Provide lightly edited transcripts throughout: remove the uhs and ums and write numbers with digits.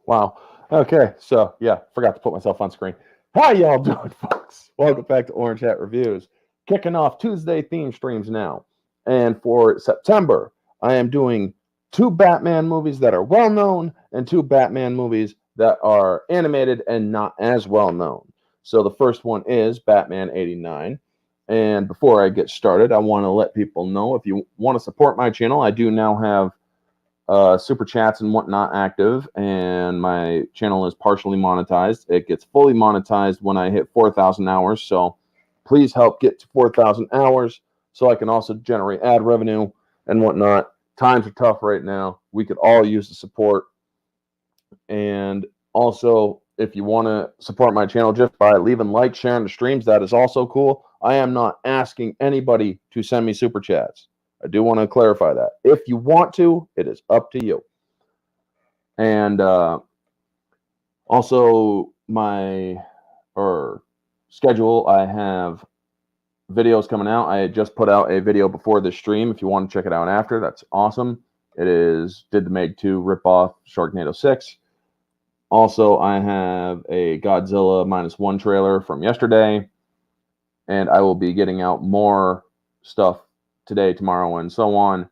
Wow. Okay, so yeah, forgot to put myself on screen. How y'all doing, folks? Welcome back to Orange Hat Reviews. Kicking off Tuesday theme streams now. And for September, I am doing two Batman movies that are well known and two Batman movies that are animated and not as well known. So the first one is Batman 89. And before I get started, I want to let people know if you want to support my channel, I do now have super chats and whatnot active, and my channel is partially monetized. It gets fully monetized when I hit 4,000 hours, so please help get to 4,000 hours so I can also generate ad revenue and whatnot. Times are tough right now. We could all use the support. And also, if you want to support my channel just by leaving likes, sharing the streams, that is also cool. I am not asking anybody to send me super chats. I do want to clarify that. If you want to, it is up to you. And also, my schedule, I have videos coming out. I just put out a video before this stream. If you want to check it out after, that's awesome. It is Did the Meg 2 ripoff Sharknado 6. Also, I have a Godzilla -1 trailer from yesterday. And I will be getting out more stuff today, tomorrow, and so on.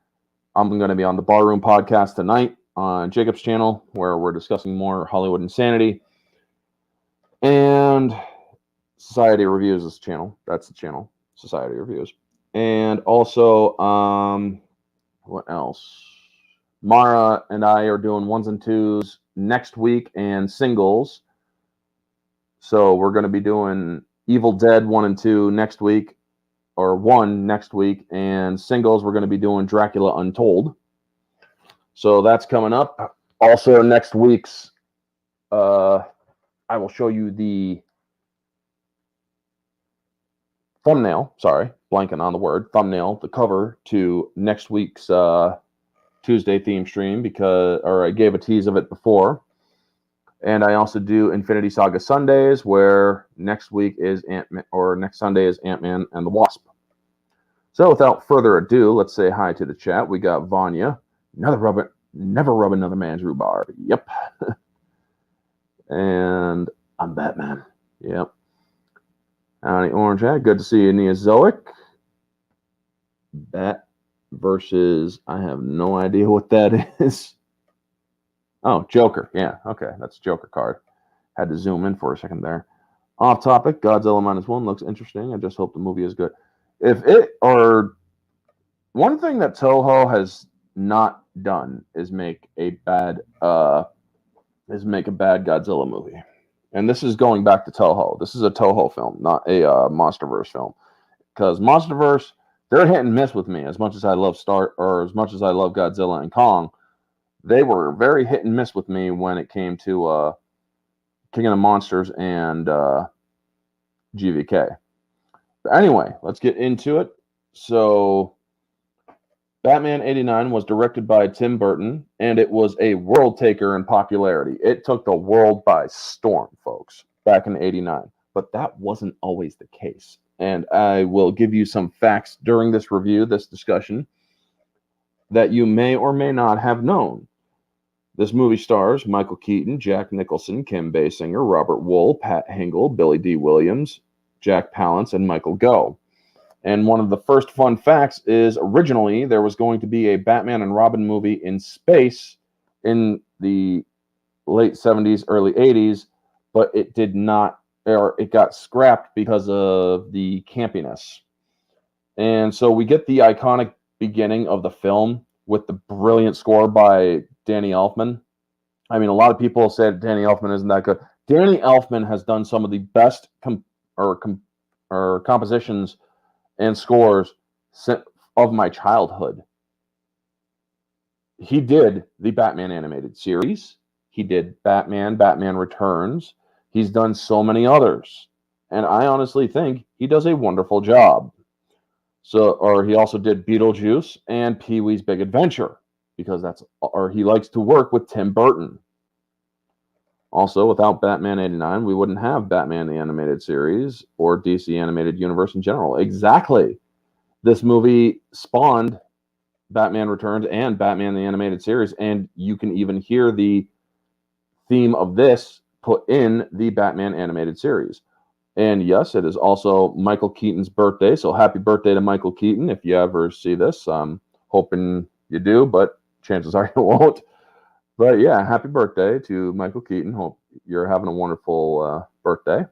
I'm going to be on the Barroom podcast tonight on Jacob's channel, where we're discussing more Hollywood insanity. And Society Reviews is the channel. That's the channel, Society Reviews. And also, what else? Mara and I are doing ones and twos next week and singles. So we're going to be doing Evil Dead 1 and 2 next week, or 1 next week, and singles we're going to be doing Dracula Untold. So that's coming up. Also next week's, I will show you the thumbnail, sorry, blanking on the word, thumbnail, the cover to next week's Tuesday theme stream, or I gave a tease of it before. And I also do Infinity Saga Sundays, where next week is next Sunday is Ant-Man and the Wasp. So without further ado, let's say hi to the chat. We got Vanya. Never rub another man's rhubarb. Yep. And I'm Batman. Yep. Howdy, Orange Hat. Good to see you, Neozoic. Bat versus, I have no idea what that is. Oh, Joker. Yeah, okay. That's a Joker card. Had to zoom in for a second there. Off topic, Godzilla -1 looks interesting. I just hope the movie is good. One thing that Toho has not done is make a bad Godzilla movie. And this is going back to Toho. This is a Toho film, not a MonsterVerse film. Because MonsterVerse, they're hit and miss with me. As much as I love as much as I love Godzilla and Kong, they were very hit and miss with me when it came to King of the Monsters and GVK. But anyway, let's get into it. So, Batman 89 was directed by Tim Burton, and it was a world taker in popularity. It took the world by storm, folks, back in 89. But that wasn't always the case. And I will give you some facts during this review, this discussion, that you may or may not have known. This movie stars Michael Keaton, Jack Nicholson, Kim Basinger, Robert Wuhl, Pat Hingle, Billy D. Williams, Jack Palance, and Michael Gough. And one of the first fun facts is originally there was going to be a Batman and Robin movie in space in the late 70s, early 80s, but it did not, or it got scrapped because of the campiness. And so we get the iconic beginning of the film with the brilliant score by Danny Elfman. I mean, a lot of people said Danny Elfman isn't that good. Danny Elfman has done some of the best compositions and scores of my childhood. He did the Batman animated series. He did Batman Returns. He's done so many others. And I honestly think he does a wonderful job. Or he also did Beetlejuice and Pee-wee's Big Adventure, because he likes to work with Tim Burton. Also, without Batman 89, we wouldn't have Batman the Animated Series or DC Animated Universe in general. Exactly. This movie spawned Batman Returns and Batman the Animated Series, and you can even hear the theme of this put in the Batman animated series. And yes, it is also Michael Keaton's birthday. So happy birthday to Michael Keaton. If you ever see this, I'm hoping you do, but chances are you won't. But yeah, happy birthday to Michael Keaton. Hope you're having a wonderful birthday.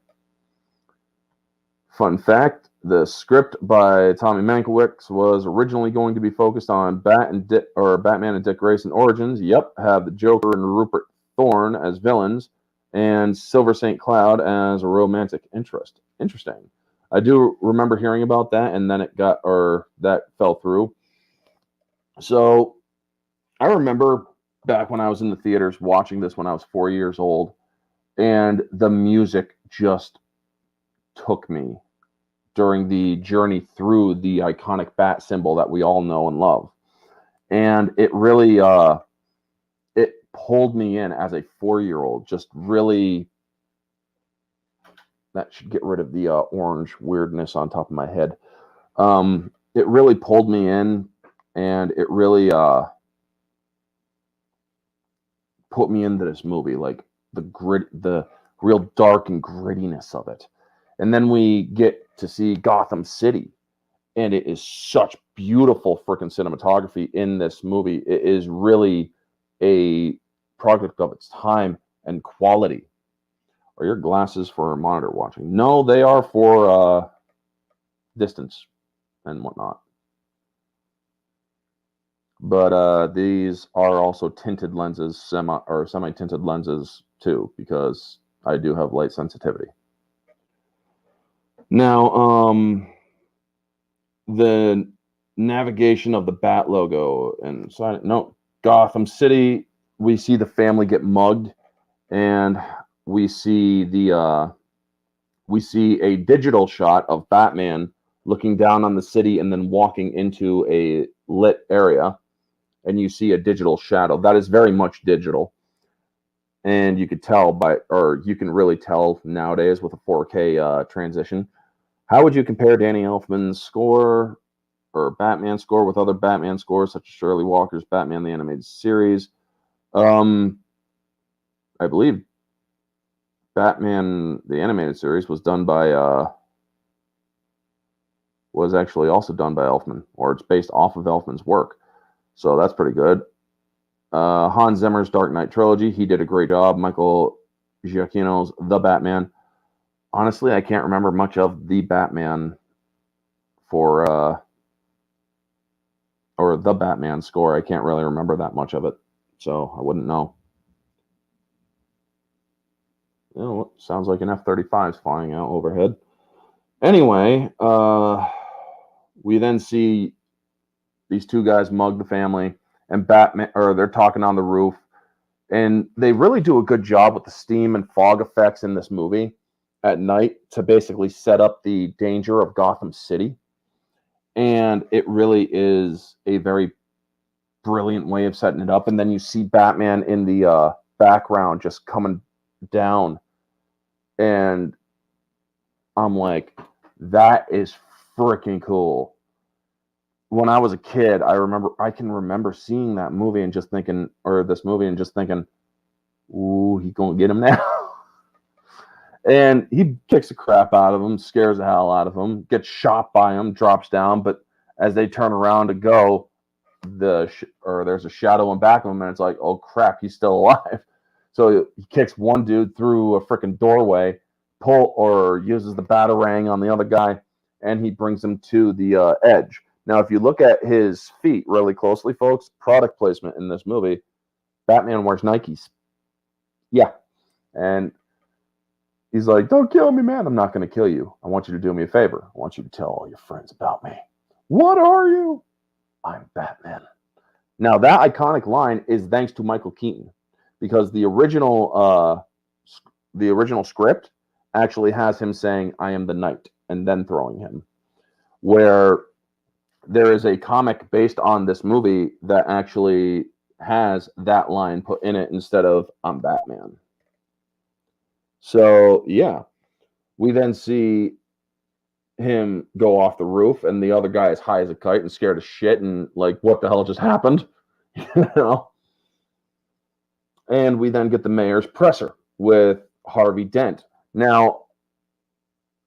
Fun fact, the script by Tommy Mankiewicz was originally going to be focused on Batman and Dick Grayson origins. Yep, have the Joker and Rupert Thorne as villains, and Silver St. Cloud as a romantic interest. Interesting. I do remember hearing about that, and then that fell through. So I remember back when I was in the theaters watching this when I was 4 years old, and the music just took me during the journey through the iconic bat symbol that we all know and love. And it really it pulled me in as a 4-year-old. Just really, that should get rid of the orange weirdness on top of my head. It really pulled me in, and it really put me into this movie, like the real dark and grittiness of it. And then we get to see Gotham City, and it is such beautiful freaking cinematography in this movie. It is really a product of its time and quality. Are your glasses for monitor watching? No, they are for distance and whatnot. But these are also tinted lenses, semi-tinted lenses too, because I do have light sensitivity. Now, the navigation of the Bat logo and Gotham City, we see the family get mugged, and we see a digital shot of Batman looking down on the city and then walking into a lit area, and you see a digital shadow. That is very much digital. And you could tell you can really tell nowadays with a 4K transition. How would you compare Danny Elfman's score or Batman score with other Batman scores, such as Shirley Walker's Batman the Animated Series? I believe Batman the Animated Series was actually also done by Elfman, or it's based off of Elfman's work. So that's pretty good. Hans Zimmer's Dark Knight trilogy, he did a great job. Michael Giacchino's The Batman. Honestly, I can't remember much of The Batman or The Batman score. I can't really remember that much of it, so I wouldn't know. Sounds like an F-35 is flying out overhead. Anyway, we then see these two guys mug the family, and they're talking on the roof, and they really do a good job with the steam and fog effects in this movie at night to basically set up the danger of Gotham City. And it really is a very brilliant way of setting it up. And then you see Batman in the background just coming down, and I'm like, that is freaking cool. When I was a kid, I can remember seeing that movie and just thinking, ooh, he gonna get him now. And he kicks the crap out of him, scares the hell out of him, gets shot by him, drops down. But as they turn around to go, there's a shadow in back of him, and it's like, oh crap, he's still alive. So he kicks one dude through a freaking doorway, uses the batarang on the other guy, and he brings him to the edge. Now, if you look at his feet really closely, folks, product placement in this movie, Batman wears Nikes. Yeah. And he's like, don't kill me, man. I'm not going to kill you. I want you to do me a favor. I want you to tell all your friends about me. What are you? I'm Batman. Now, that iconic line is thanks to Michael Keaton, because the original script actually has him saying, I am the knight, and then throwing him. Where there is a comic based on this movie that actually has that line put in it instead of I'm Batman. So, yeah. We then see him go off the roof, and the other guy is high as a kite and scared as shit, and like, what the hell just happened? You know? And we then get the mayor's presser with Harvey Dent. Now,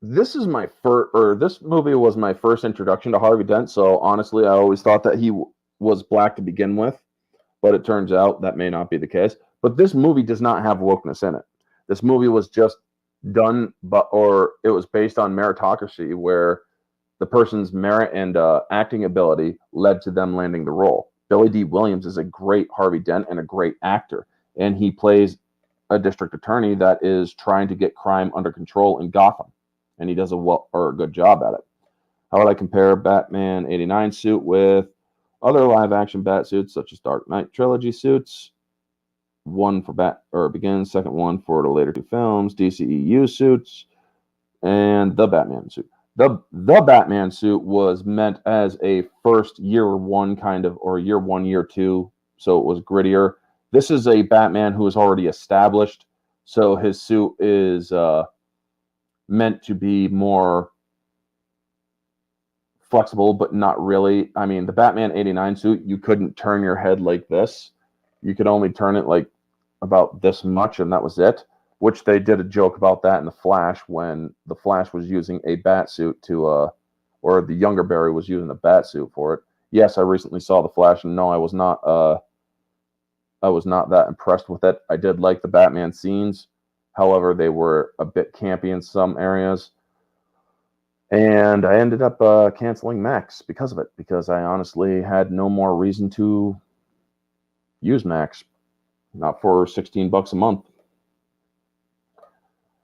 this is my first, or this movie was my first introduction to Harvey Dent. So honestly, I always thought that he was black to begin with, but it turns out that may not be the case. But this movie does not have wokeness in it. This movie was just done, or it was based on meritocracy, where the person's merit and acting ability led to them landing the role. Billy D. Williams is a great Harvey Dent and a great actor, and he plays a district attorney that is trying to get crime under control in Gotham, and he does a good job at it. How would I compare Batman '89 suit with other live-action Bat suits, such as Dark Knight trilogy suits? One for Begins, second one for the later two films, DCEU suits, and the Batman suit. The Batman suit was meant as a first year one kind of, or year one, year two, so it was grittier. This is a Batman who is already established, so his suit is meant to be more flexible, but not really. I mean, the Batman '89 suit, you couldn't turn your head like this. You could only turn it like about this much, and that was it. Which they did a joke about that in The Flash, when The Flash was using a bat suit to, or the younger Barry was using a bat suit for it. Yes, I recently saw The Flash, and no, I was not that impressed with it. I did like the Batman scenes. However, they were a bit campy in some areas. And I ended up canceling Max because of it, because I honestly had no more reason to use Max. Not for $16 a month.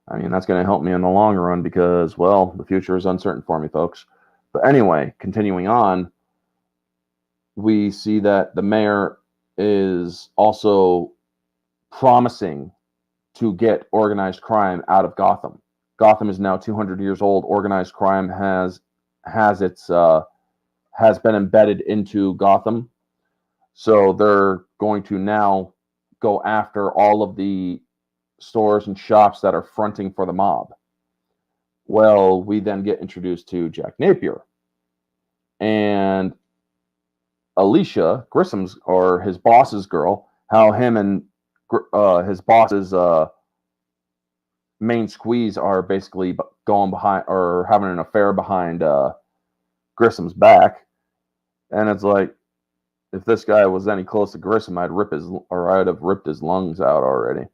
I mean, that's going to help me in the long run because, well, the future is uncertain for me, folks. But anyway, continuing on, we see that the mayor is also promising to get organized crime out of Gotham. Gotham is now 200 years old. Organized crime has been embedded into Gotham. So they're going to now go after all of the stores and shops that are fronting for the mob. Well, we then get introduced to Jack Napier and Alicia Grissom's, or his boss's girl, how him and his boss's main squeeze are basically going behind, or having an affair behind Grissom's back. And it's like, if this guy was any close to Grissom, I'd have ripped his lungs out already.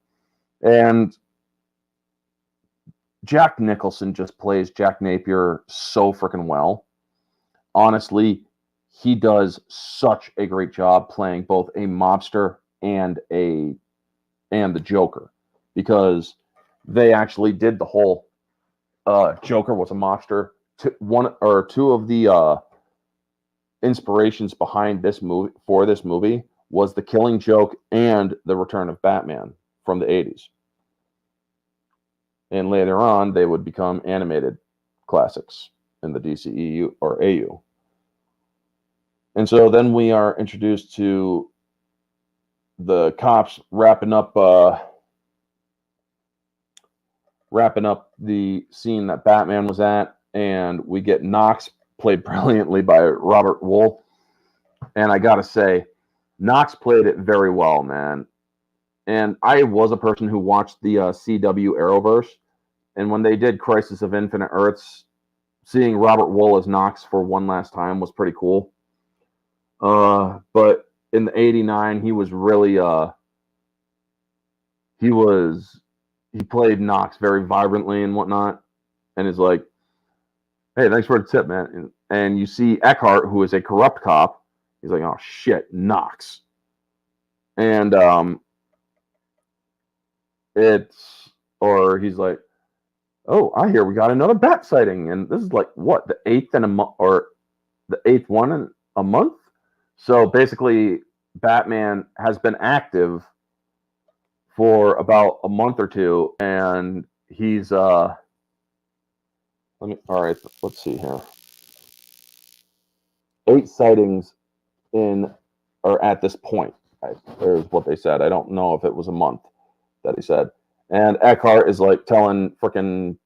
And Jack Nicholson just plays Jack Napier so freaking well. Honestly, he does such a great job playing both a mobster and the Joker, because they actually did the whole Joker was a mobster. One or two of the inspirations behind this movie was The Killing Joke and The Return of Batman from the 80s. And later on, they would become animated classics in the DCEU or AU. And so then we are introduced to the cops wrapping up the scene that Batman was at, and we get Knox, played brilliantly by Robert Wool. And I gotta say, Knox played it very well, man. And I was a person who watched the CW Arrowverse, and when they did Crisis of Infinite Earths, seeing Robert Wool as Knox for one last time was pretty cool. But in the '89, he was really he played Knox very vibrantly and whatnot, and is like, hey, thanks for the tip, man. And you see Eckhart, who is a corrupt cop. He's like, oh shit, Knox. And he's like, oh, I hear we got another bat sighting, and this is like what, the eighth in a month, or the eighth one in a month. So basically, Batman has been active for about a month or two, and he's all right, let's see here. 8 sightings at this point. There's what they said. I don't know if it was a month that he said. And Eckhart is like telling frickin'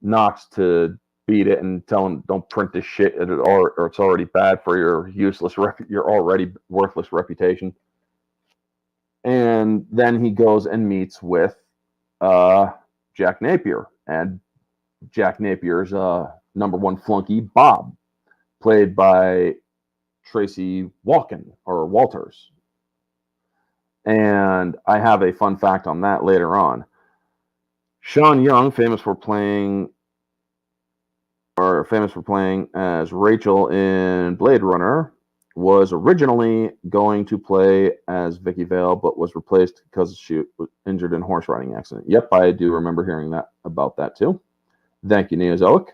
Knox to beat it and tell him, don't print this shit, or it's already bad for your already worthless reputation. And then he goes and meets with Jack Napier, and Jack Napier's number one flunky, Bob, played by Tracy Walters. And I have a fun fact on that later on. Sean Young, famous for playing as Rachel in Blade Runner, was originally going to play as Vicky Vale, but was replaced because she was injured in a horse riding accident. Yep, I do remember hearing that about that too. Thank you, Neozoic.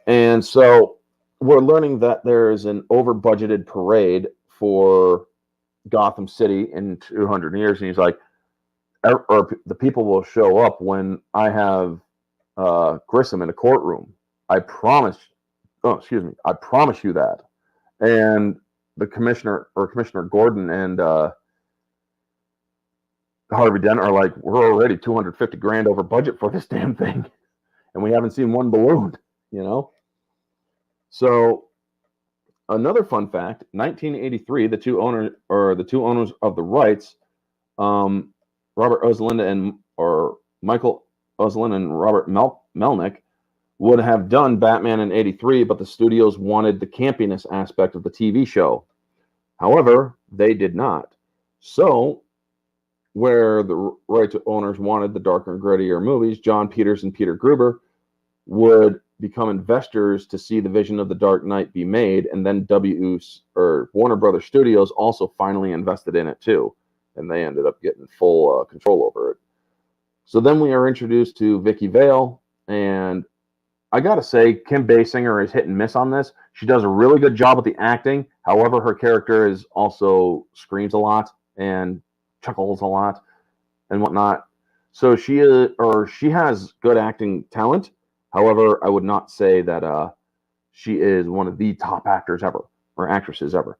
And so we're learning that there's an over-budgeted parade for Gotham City in 200 years, and he's like, or the people will show up when I have Grissom in a courtroom. I promise you that. And the Commissioner Gordon and Harvey Dent are like, we're already $250,000 over budget for this damn thing, and we haven't seen one balloon, you know? So another fun fact, 1983, the two owners of the rights, Robert Michael Oslin and Robert Melnick, would have done Batman in 83, but the studios wanted the campiness aspect of the TV show. However, they did not. So, where the rights owners wanted the darker and grittier movies, John Peters and Peter Gruber would become investors to see the vision of the Dark Knight be made, and then Warner Brothers Studios also finally invested in it too, and they ended up getting full control over it. So then we are introduced to Vicky Vale, and I gotta say, Kim Basinger is hit and miss on this. She does a really good job with the acting. However, her character is also screams a lot and chuckles a lot and whatnot. So she has good acting talent. However, I would not say that she is one of the top actors ever or actresses ever.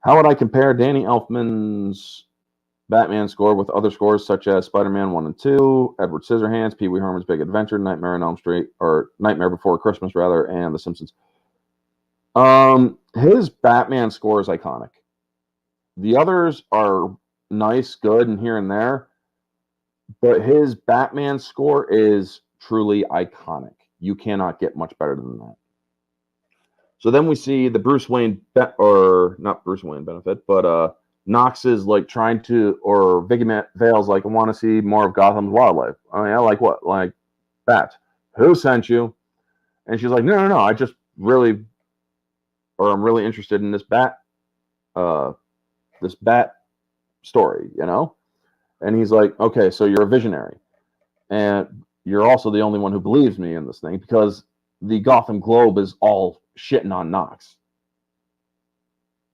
How would I compare Danny Elfman's Batman score with other scores such as Spider-Man 1 and 2, Edward Scissorhands, Pee Wee Herman's Big Adventure, Nightmare on Elm Street, or Nightmare Before Christmas, rather, and The Simpsons? His Batman score is iconic. The others are nice, good, and here and there, but his Batman score is truly iconic. You cannot get much better than that. So then we see the not Bruce Wayne benefit, but Knox is like trying to, or Vicky Vale's like, I want to see more of Gotham's wildlife. I mean, like what? Like bats. Who sent you? And she's like, no. I'm really interested in this bat story, you know? And he's like, okay, so you're a visionary. And you're also the only one who believes me in this thing, because the Gotham Globe is all shitting on Knox.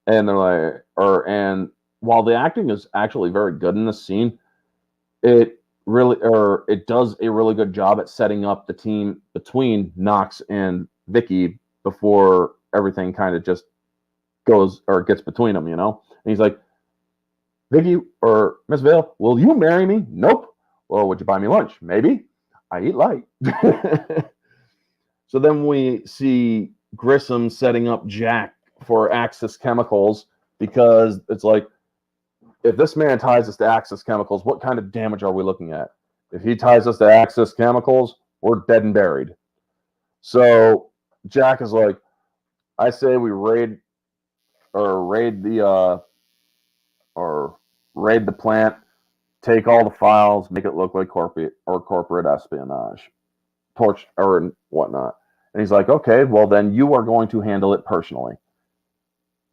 And they're like, and while the acting is actually very good in this scene, it does a really good job at setting up the team between Knox and Vicky before everything kind of just goes or gets between them, you know? And he's like, Vicky or Miss Vale, will you marry me? Nope. Well, would you buy me lunch? Maybe. I eat light. So then we see Grissom setting up Jack for Axis Chemicals, because it's like, if this man ties us to Axis Chemicals, what kind of damage are we looking at? If he ties us to Axis Chemicals, we're dead and buried. So Jack is like, I say we raid the plant, take all the files, make it look like corporate espionage, torch or whatnot. And he's like, okay, well then you are going to handle it personally.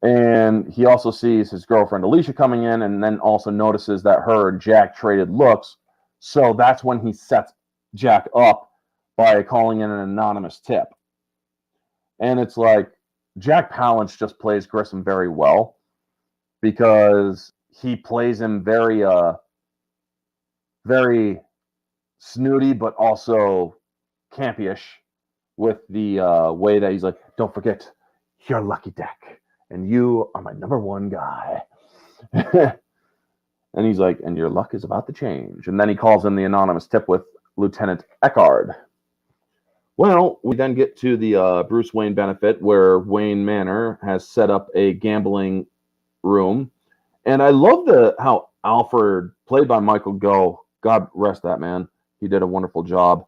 And he also sees his girlfriend Alicia coming in, and then also notices that her and Jack traded looks. So that's when he sets Jack up by calling in an anonymous tip. And it's like, Jack Palance just plays Grissom very well, because he plays him very very snooty, but also campy-ish, with the way that he's like, don't forget, you're Lucky Deck, and you are my number one guy. And he's like, and your luck is about to change. And then he calls in the anonymous tip with Lieutenant Eckard. Well, we then get to the Bruce Wayne benefit, where Wayne Manor has set up a gambling room, And I love how Alfred, played by Michael Goh, God rest that man, he did a wonderful job.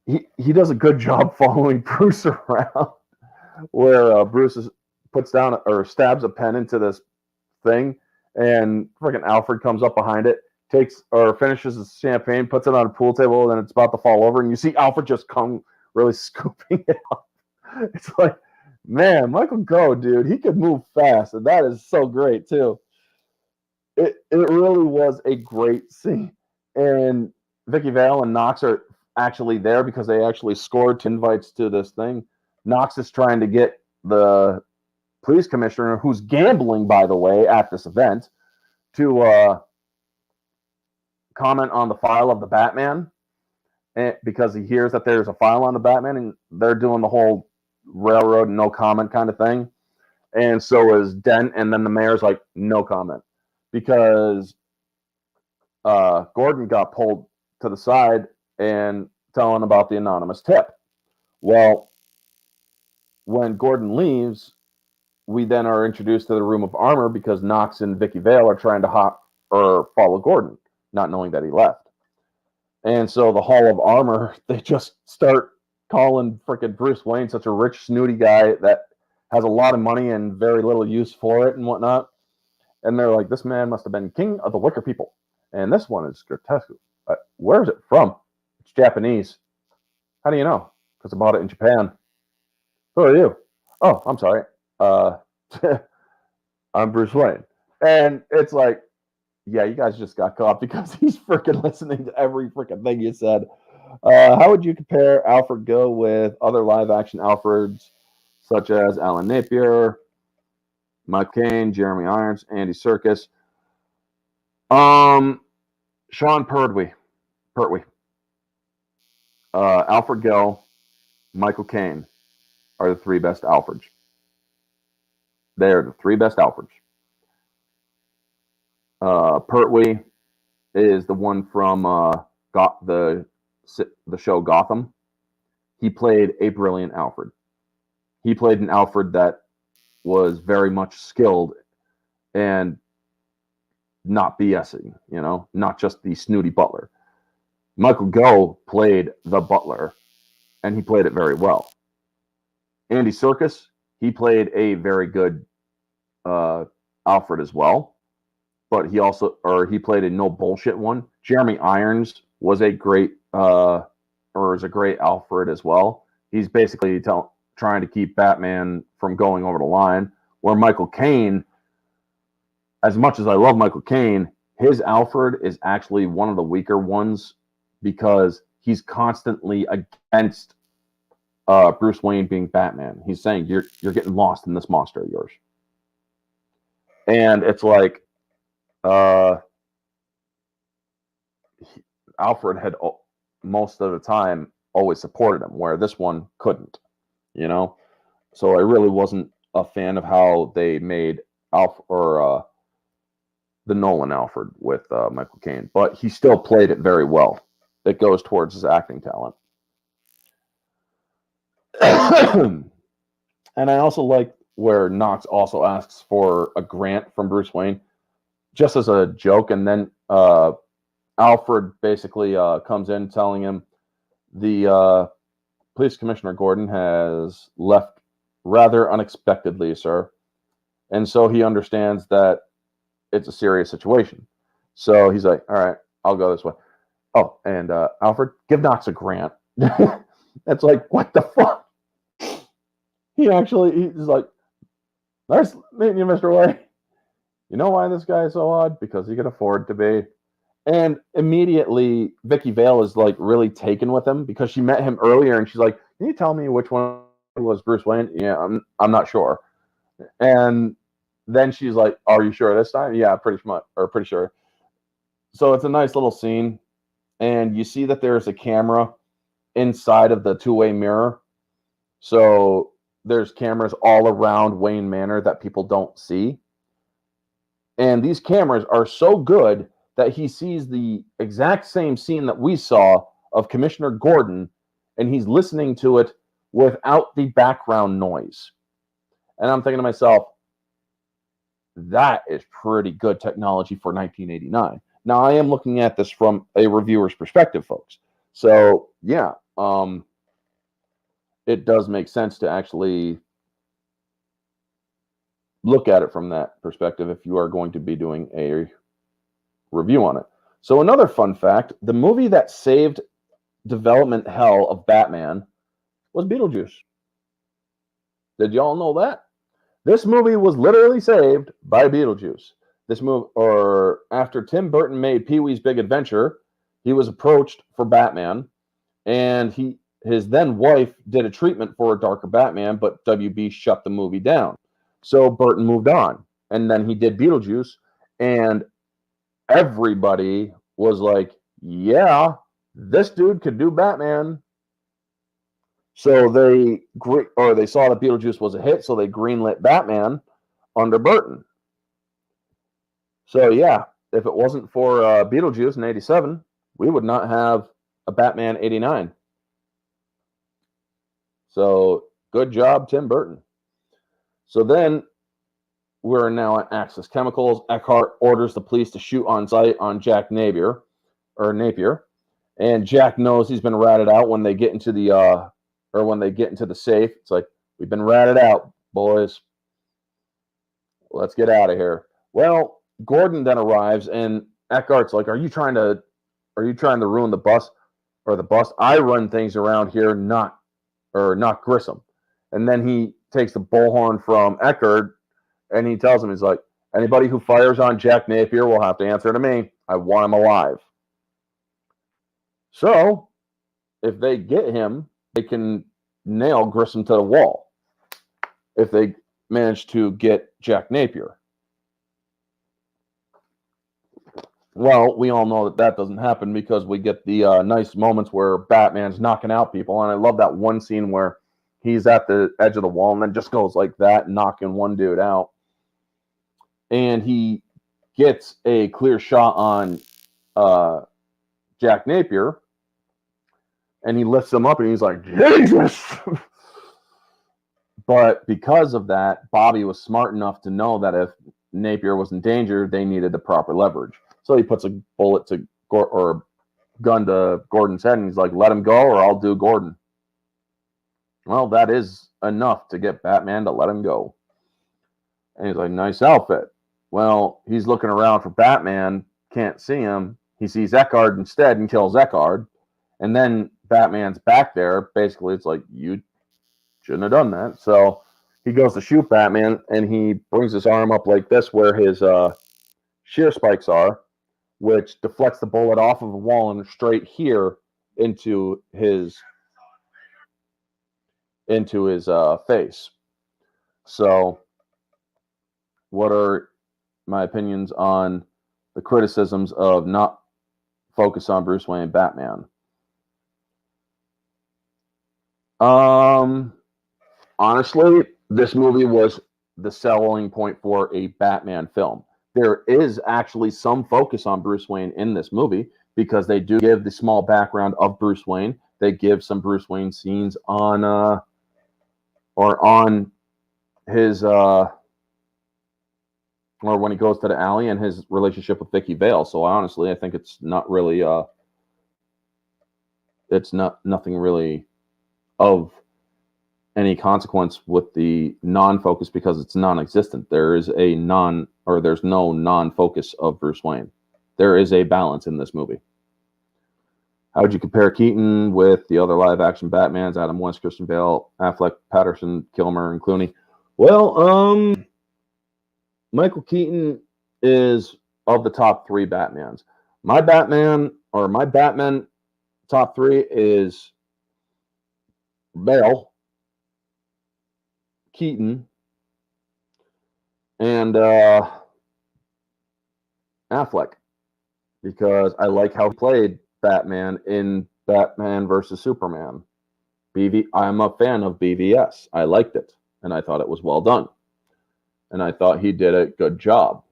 He does a good job following Bruce around, where puts down or stabs a pen into this thing, and freaking Alfred comes up behind it, takes or finishes his champagne, puts it on a pool table, and it's about to fall over, and you see Alfred just come really scooping it up. It's like, man, Michael Goh, dude, he could move fast, and that is so great too. It really was a great scene, and Vicky Vale and Knox are actually there because they actually scored 2 invites to this thing. Knox is trying to get the police commissioner, who's gambling, by the way, at this event, to comment on the file of the Batman, because he hears that there's a file on the Batman, and they're doing the whole railroad no comment kind of thing. And so is Dent, and then the mayor's like, no comment, because Gordon got pulled to the side and telling about the anonymous tip. Well, when Gordon leaves, we then are introduced to the Room of Armor because Knox and Vicky Vale are trying to follow Gordon, not knowing that he left. And so the Hall of Armor, they just start calling freaking Bruce Wayne such a rich, snooty guy that has a lot of money and very little use for it and whatnot. And they're like, this man must have been king of the wicker people. And this one is grotesque. Where is it from? It's Japanese. How do you know? Because I bought it in Japan. Who are you? Oh, I'm sorry. I'm Bruce Wayne. And it's like, yeah, you guys just got caught because he's freaking listening to every freaking thing you said. How would you compare Alfred Goh with other live-action Alfreds, such as Alan Napier, Mike Caine, Jeremy Irons, Andy Serkis? Sean Pertwee, Alfred Goh, Michael Caine are the 3 best Alfreds. They are the 3 best Alfreds. Pertwee is the one from the show Gotham. He played a brilliant Alfred. He played an Alfred that was very much skilled and not BSing, not just the snooty butler. Michael Goh played the butler, and he played it very well. Andy Serkis, he played a very good Alfred as well, but he played a no bullshit one. Jeremy Irons was a great Alfred as well. He's basically trying to keep Batman from going over the line. Where Michael Caine, as much as I love Michael Caine, his Alfred is actually one of the weaker ones because he's constantly against Bruce Wayne being Batman. He's saying, you're getting lost in this monster of yours. And it's like, Alfred had most of the time always supported him, where this one couldn't, So I really wasn't a fan of how they made the Nolan Alfred with Michael Caine, but he still played it very well. It goes towards his acting talent. And I also like where Knox also asks for a grant from Bruce Wayne, just as a joke, and then Alfred basically comes in telling him the police commissioner Gordon has left rather unexpectedly, sir, and so he understands that it's a serious situation. So he's like, all right, I'll go this way. Oh, and Alfred, give Knox a grant. It's like, what the fuck? He's like, nice meeting you, Mr. Wayne. You know why this guy is so odd? Because he can afford to be. And immediately, Vicky Vale is like really taken with him because she met him earlier, and she's like, "Can you tell me which one was Bruce Wayne?" Yeah, I'm not sure. And then she's like, "Are you sure this time?" Yeah, pretty sure. So it's a nice little scene, and you see that there's a camera inside of the two-way mirror. So there's cameras all around Wayne Manor that people don't see. And these cameras are so good that he sees the exact same scene that we saw of Commissioner Gordon, and he's listening to it without the background noise. And I'm thinking to myself, that is pretty good technology for 1989. Now, I am looking at this from a reviewer's perspective, folks. So, yeah, it does make sense to actually look at it from that perspective if you are going to be doing a review on it. So, another fun fact, the movie that saved development hell of Batman was Beetlejuice. Did y'all know that? This movie was literally saved by Beetlejuice. This movie, or after Tim Burton made Pee-wee's Big Adventure, he was approached for Batman, and his then wife did a treatment for a darker Batman, but WB shut the movie down. So Burton moved on, and then he did Beetlejuice, and everybody was like, yeah, this dude could do Batman. So they saw that Beetlejuice was a hit, so they greenlit Batman under Burton. So yeah, if it wasn't for Beetlejuice in '87, we would not have a Batman '89. So good job, Tim Burton. So then we're now at Axis Chemicals. Eckhart orders the police to shoot on sight on Jack Napier, and Jack knows he's been ratted out when they get into the safe. It's like, we've been ratted out, boys. Let's get out of here. Well, Gordon then arrives, and Eckhart's like, are you trying to ruin the bus or the bus? I run things around here, not Grissom. And then he takes the bullhorn from Eckhart, and he tells him, he's like, anybody who fires on Jack Napier will have to answer to me. I want him alive. So if they get him, they can nail Grissom to the wall if they manage to get Jack Napier. Well, we all know that doesn't happen because we get the nice moments where Batman's knocking out people. And I love that one scene where he's at the edge of the wall and then just goes like that, knocking one dude out. And he gets a clear shot on Jack Napier. And he lifts him up and he's like, Jesus! But because of that, Bobby was smart enough to know that if Napier was in danger, they needed the proper leverage. So he puts a bullet or gun to Gordon's head, and he's like, let him go or I'll do Gordon. Well, that is enough to get Batman to let him go. And he's like, nice outfit. Well, he's looking around for Batman, can't see him. He sees Eckhart instead and kills Eckhart. And then Batman's back there. Basically, it's like, you shouldn't have done that. So he goes to shoot Batman, and he brings his arm up like this where his shear spikes are, which deflects the bullet off of the wall and straight here into his face. So what are my opinions on the criticisms of not focus on Bruce Wayne Batman? Honestly, this movie was the selling point for a Batman film. There is actually some focus on Bruce Wayne in this movie because they do give the small background of Bruce Wayne. They give some Bruce Wayne scenes on his or when he goes to the alley and his relationship with Vicky Vale. So honestly, I think it's not really nothing really of any consequence with the non-focus because it's non-existent. There's no non-focus of Bruce Wayne. There is a balance in this movie. How would you compare Keaton with the other live-action Batmans, Adam West, Christian Bale, Affleck, Patterson, Kilmer, and Clooney? Well, Michael Keaton is of the top three Batmans. My Batman top three is Bale, Keaton, and Affleck, because I like how he played Batman in Batman versus Superman. I'm a fan of BVS. I liked it, and I thought it was well done, and I thought he did a good job.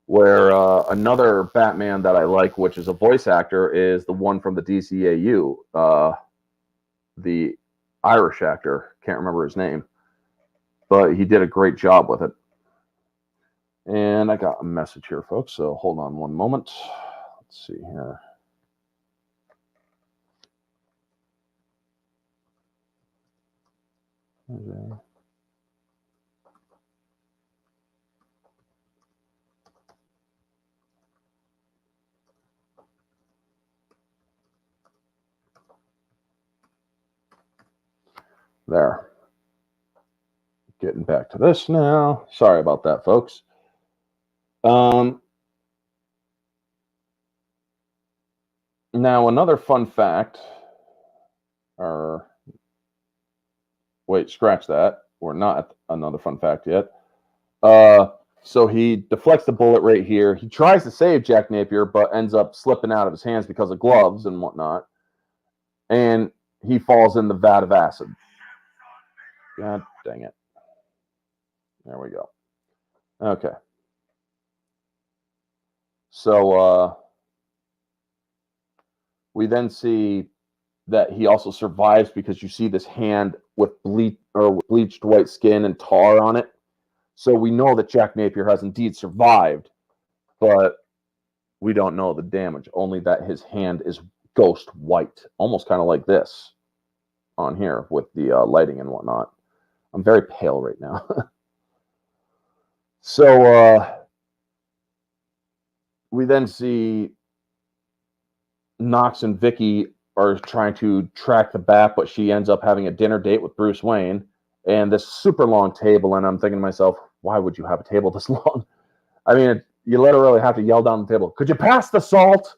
Where another Batman that I like, which is a voice actor, is the one from the DCAU, the Irish actor. Can't remember his name, but he did a great job with it. And I got a message here, folks, so hold on one moment. Let's see here. Okay. There. Getting back to this now. Sorry about that, folks. Now, another fun fact, or wait, scratch that. We're not at another fun fact yet. So he deflects the bullet right here. He tries to save Jack Napier, but ends up slipping out of his hands because of gloves and whatnot. And he falls in the vat of acid. God dang it. There we go. Okay. So we then see that he also survives because you see this hand with bleached white skin and tar on it. So we know that Jack Napier has indeed survived, but we don't know the damage, only that his hand is ghost white, almost kind of like this on here with the lighting and whatnot. I'm very pale right now. So we then see Knox and Vicky are trying to track the bat, but she ends up having a dinner date with Bruce Wayne and this super long table. And I'm thinking to myself, why would you have a table this long? I mean, you literally have to yell down the table, could you pass the salt?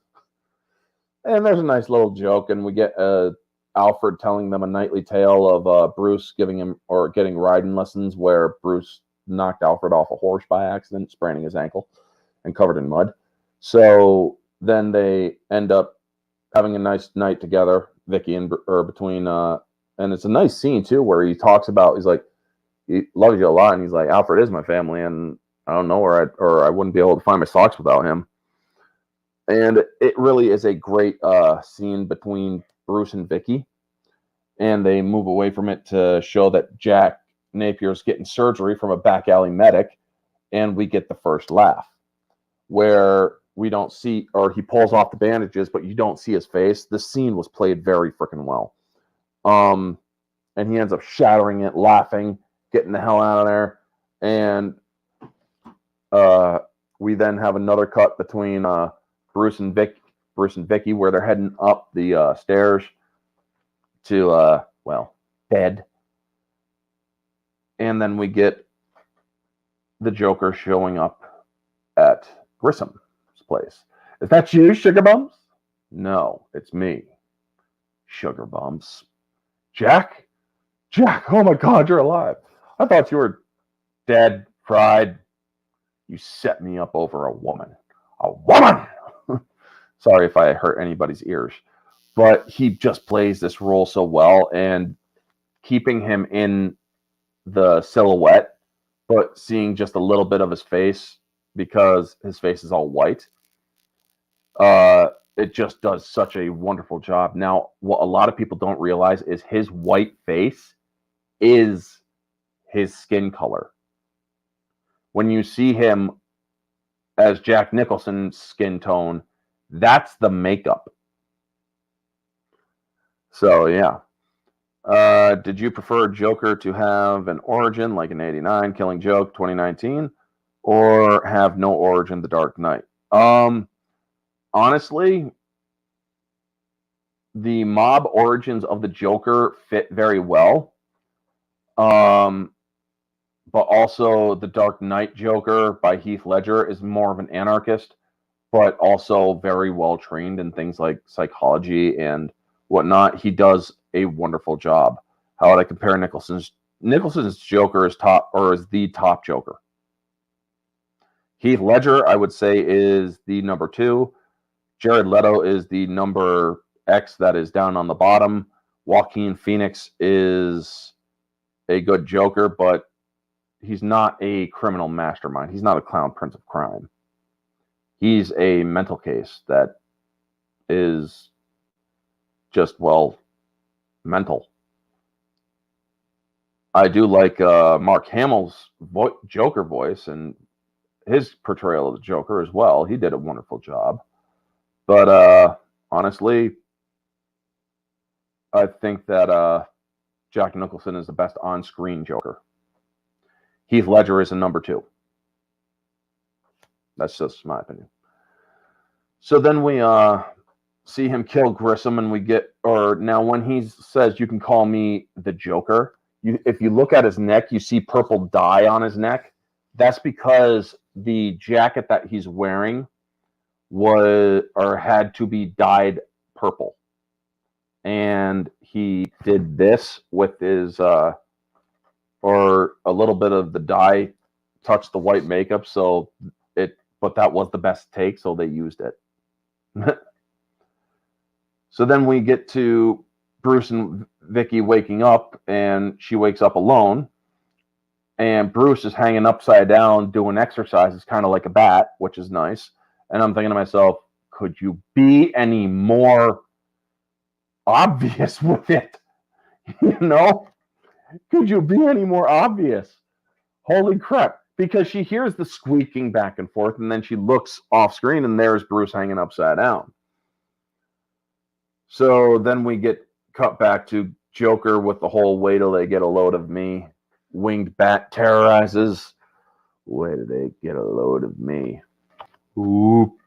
And there's a nice little joke, and we get Alfred telling them a nightly tale of Bruce getting riding lessons where Bruce knocked Alfred off a horse by accident, spraining his ankle and covered in mud. So then they end up having a nice night together, Vicky and and it's a nice scene too, where he talks about, he's like, he loves you a lot, and he's like, Alfred is my family, and I don't know where I wouldn't be able to find my socks without him. And it really is a great scene between Bruce and Vicky, and they move away from it to show that Jack Napier's getting surgery from a back alley medic, and we get the first laugh, where we don't see, or he pulls off the bandages, but you don't see his face. The scene was played very freaking well. And he ends up shattering it, laughing, getting the hell out of there. And we then have another cut between Bruce and Vicky, where they're heading up the stairs to bed. And then we get the Joker showing up at Grissom's place. Is that you, Sugar Bumps? No, it's me, Sugar Bumps. Jack, oh my God, you're alive. I thought you were dead, fried. You set me up over a woman. A woman! Sorry if I hurt anybody's ears. But he just plays this role so well, and keeping him in the silhouette, but seeing just a little bit of his face because his face is all white. It just does such a wonderful job. Now, what a lot of people don't realize is his white face is his skin color. When you see him as Jack Nicholson's skin tone, that's the makeup. So, yeah. Did you prefer Joker to have an origin like in 89, Killing Joke 2019, or have no origin, The Dark Knight? Honestly, the mob origins of the Joker fit very well. But also the Dark Knight Joker by Heath Ledger is more of an anarchist, but also very well trained in things like psychology and whatnot. He does a wonderful job. How would I compare Nicholson's Joker is the top Joker. Heath Ledger, I would say, is the number 2. Jared Leto is the number X that is down on the bottom. Joaquin Phoenix is a good Joker, but he's not a criminal mastermind. He's not a clown prince of crime. He's a mental case that is just, mental. I do like Mark Hamill's Joker voice, and his portrayal of the Joker as well. He did a wonderful job. But honestly, I think that Jack Nicholson is the best on-screen Joker. Heath Ledger is a number 2. That's just my opinion. So then we see him kill Grissom, and now when he says, "You can call me the Joker," if you look at his neck, you see purple dye on his neck. That's because the jacket that he's wearing had to be dyed purple. And he did this with his, or a little bit of the dye touched the white makeup, but that was the best take, so they used it. So then we get to Bruce and Vicky waking up, and she wakes up alone, and Bruce is hanging upside down doing exercises, kind of like a bat, which is nice. And I'm thinking to myself, could you be any more obvious with it? You know? Could you be any more obvious? Holy crap. Because she hears the squeaking back and forth, and then she looks off screen, and there's Bruce hanging upside down. So then we get cut back to Joker with the whole "wait till they get a load of me." Winged bat terrorizes. Wait till they get a load of me. Oop.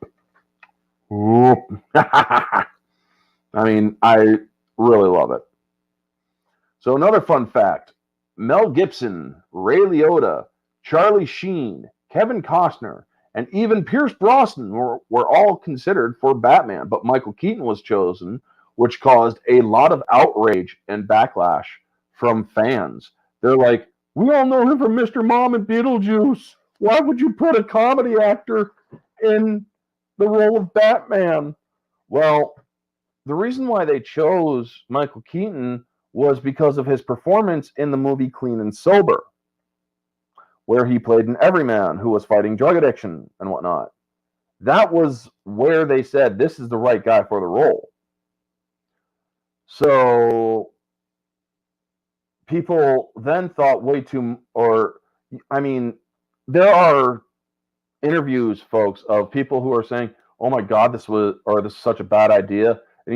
Oop. I mean, I really love it. So another fun fact. Mel Gibson, Ray Liotta, Charlie Sheen, Kevin Costner, and even Pierce Brosnan were all considered for Batman, but Michael Keaton was chosen, which caused a lot of outrage and backlash from fans. They're like, "We all know him from Mr. Mom and Beetlejuice. Why would you put a comedy actor in the role of Batman?" Well, the reason why they chose Michael Keaton was because of his performance in the movie Clean and Sober, where he played an everyman who was fighting drug addiction and whatnot. That was where they said, this is the right guy for the role. So people then thought there are interviews, folks, of people who are saying, "Oh my God, this is such a bad idea." And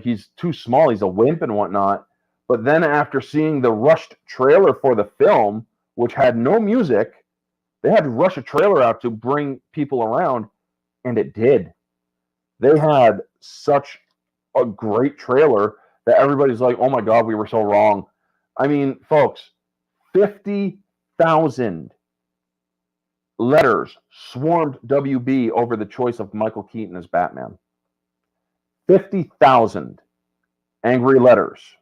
he's too small, he's a wimp and whatnot. But then after seeing the rushed trailer for the film, which had no music, they had to rush a trailer out to bring people around, and it did. They had such a great trailer that everybody's like, "Oh my God, we were so wrong." I mean, folks, 50,000 letters swarmed WB over the choice of Michael Keaton as Batman. 50,000 angry letters.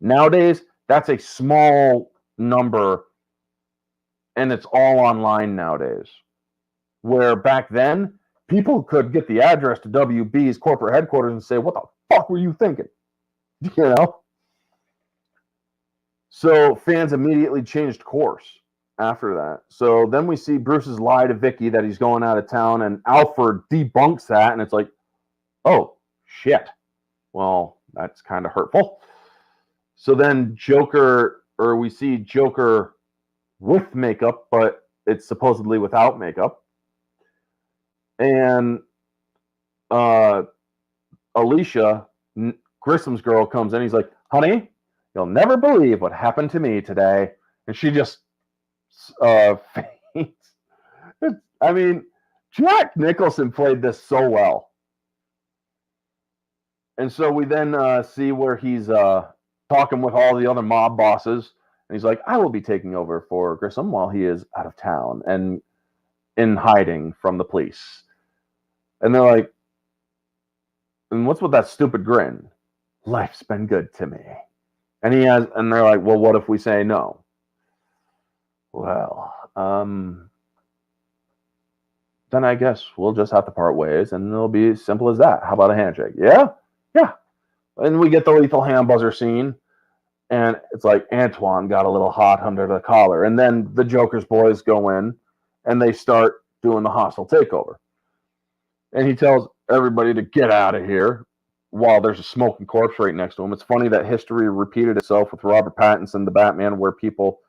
Nowadays, that's a small number, and it's all online nowadays. Where back then, people could get the address to WB's corporate headquarters and say, "What the fuck were you thinking?" You know? So fans immediately changed course after that. So then we see Bruce's lie to Vicky that he's going out of town, and Alfred debunks that, and it's like, oh, shit. Well, that's kind of hurtful. So then we see Joker with makeup, but it's supposedly without makeup. And Alicia, Grissom's girl, comes in. He's like, "Honey, you'll never believe what happened to me today." And she just faints. I mean, Jack Nicholson played this so well. And so we then see where he's talking with all the other mob bosses. And he's like, "I will be taking over for Grissom while he is out of town and in hiding from the police." And they're like, "And what's with that stupid grin?" "Life's been good to me." And they're like, "Well, what if we say no?" "Well, then I guess we'll just have to part ways, and it'll be as simple as that. How about a handshake?" "Yeah, yeah." And we get the lethal hand buzzer scene, and it's like Antoine got a little hot under the collar. And then the Joker's boys go in, and they start doing the hostile takeover. And he tells everybody to get out of here while there's a smoking corpse right next to him. It's funny that history repeated itself with Robert Pattinson, the Batman, where people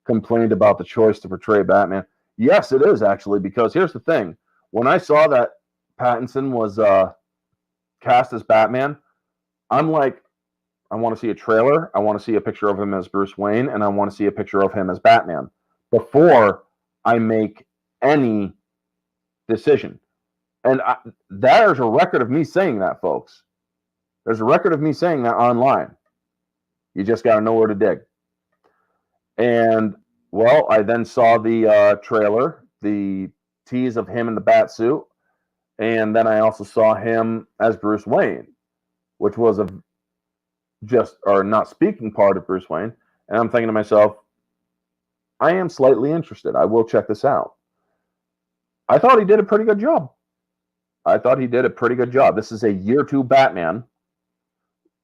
complained about the choice to portray Batman. Yes, it is actually, because here's the thing. When I saw that Pattinson was cast as Batman, I'm like, I want to see a trailer. I want to see a picture of him as Bruce Wayne, and I want to see a picture of him as Batman before I make any decision. And there's a record of me saying that, folks. There's a record of me saying that online. You just got to know where to dig. And, well, I then saw the trailer, the tease of him in the bat suit, and then I also saw him as Bruce Wayne, which was a not speaking part of Bruce Wayne. And I'm thinking to myself, I am slightly interested. I will check this out. I thought he did a pretty good job. This is a year two Batman,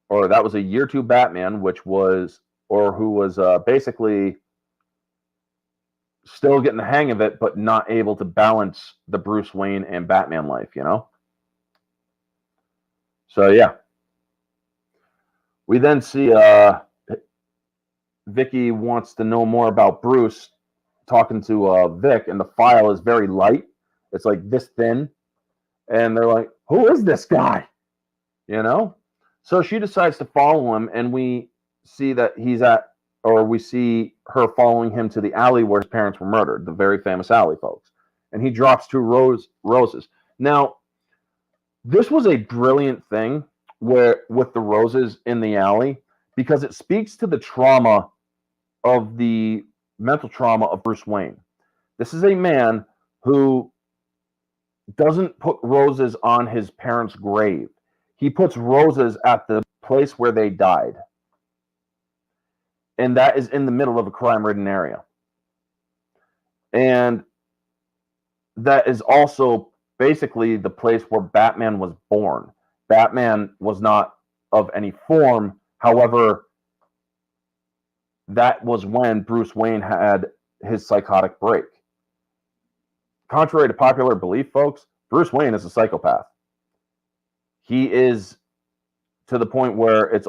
or that was a year two Batman, who was basically still getting the hang of it, but not able to balance the Bruce Wayne and Batman life, you know? So, yeah. We then see Vicky wants to know more about Bruce, talking to Vic, and the file is very light. It's like this thin. And they're like, who is this guy? You know? So she decides to follow him, and we see that we see her following him to the alley where his parents were murdered, the very famous alley, folks. And he drops two roses. Now, this was a brilliant thing with the roses in the alley, because it speaks to the mental trauma of Bruce Wayne. This is a man who doesn't put roses on his parents' grave. He puts roses at the place where they died. And that is in the middle of a crime-ridden area. And that is also basically the place where Batman was born. Batman was not of any form. However, that was when Bruce Wayne had his psychotic break. Contrary to popular belief, folks, Bruce Wayne is a psychopath. He is to the point where it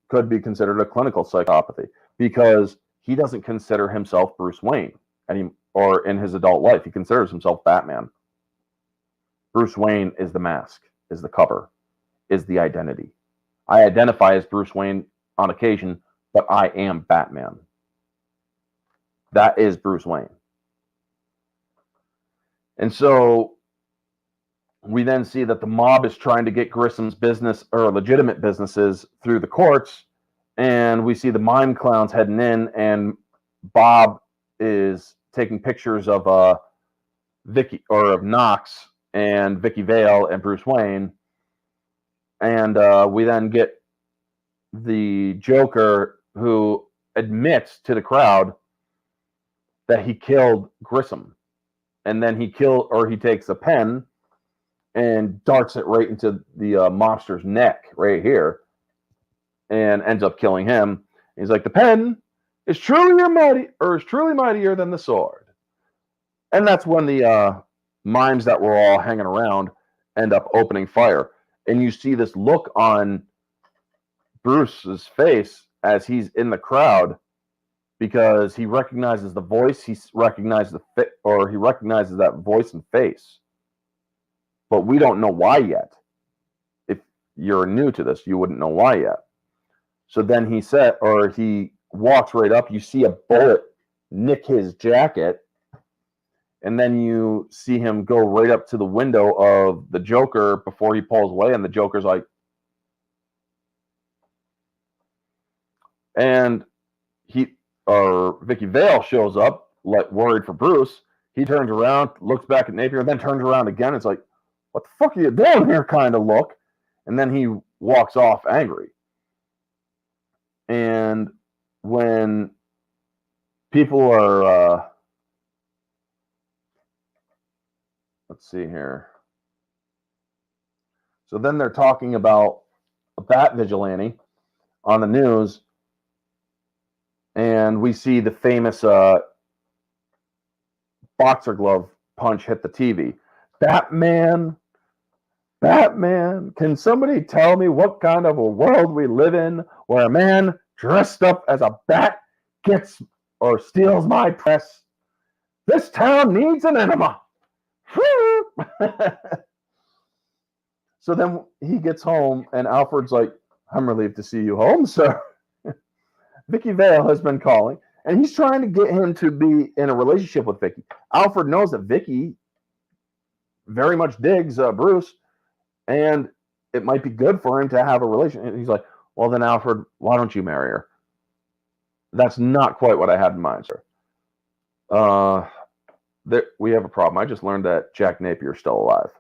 could be considered a clinical psychopathy, because he doesn't consider himself Bruce Wayne or in his adult life. He considers himself Batman. Bruce Wayne is the mask, is the cover, is the identity. I identify as Bruce Wayne on occasion, but I am Batman. That is Bruce Wayne. And so we then see that the mob is trying to get Grissom's business, or legitimate businesses, through the courts. And we see the mime clowns heading in, and Bob is taking pictures of Vicky, or of Knox and Vicky Vale and Bruce Wayne. And we then get the Joker, who admits to the crowd that he killed Grissom. And then he takes a pen and darts it right into the mobster's neck right here, and ends up killing him. He's like, the pen is truly mightier than the sword. And that's when the mimes that were all hanging around end up opening fire. And you see this look on Bruce's face as he's in the crowd, because he recognizes the voice, he recognizes that voice and face. But we don't know why yet. If you're new to this, you wouldn't know why yet. So then he walks right up. You see a bullet nick his jacket, and then you see him go right up to the window of the Joker before he pulls away, and the Joker's like, and Vicky Vale shows up, worried for Bruce. He turns around, looks back at Napier, and then turns around again. It's like, what the fuck are you doing here, kind of look. And then he walks off angry. And when people are, let's see here. So then they're talking about a bat vigilante on the news. And we see the famous boxer glove punch hit the TV. Batman, can somebody tell me what kind of a world we live in where a man dressed up as a bat gets or steals my press This town needs an enema. So then he gets home, and Alfred's like, I'm relieved to see you home, sir. Vicky Vale has been calling, and he's trying to get him to be in a relationship with Vicky. Alfred knows that Vicky very much digs Bruce, and it might be good for him to have a relationship. He's like, well, then, Alfred, why don't you marry her? That's not quite what I had in mind, sir. We have a problem. I just learned that Jack Napier's still alive.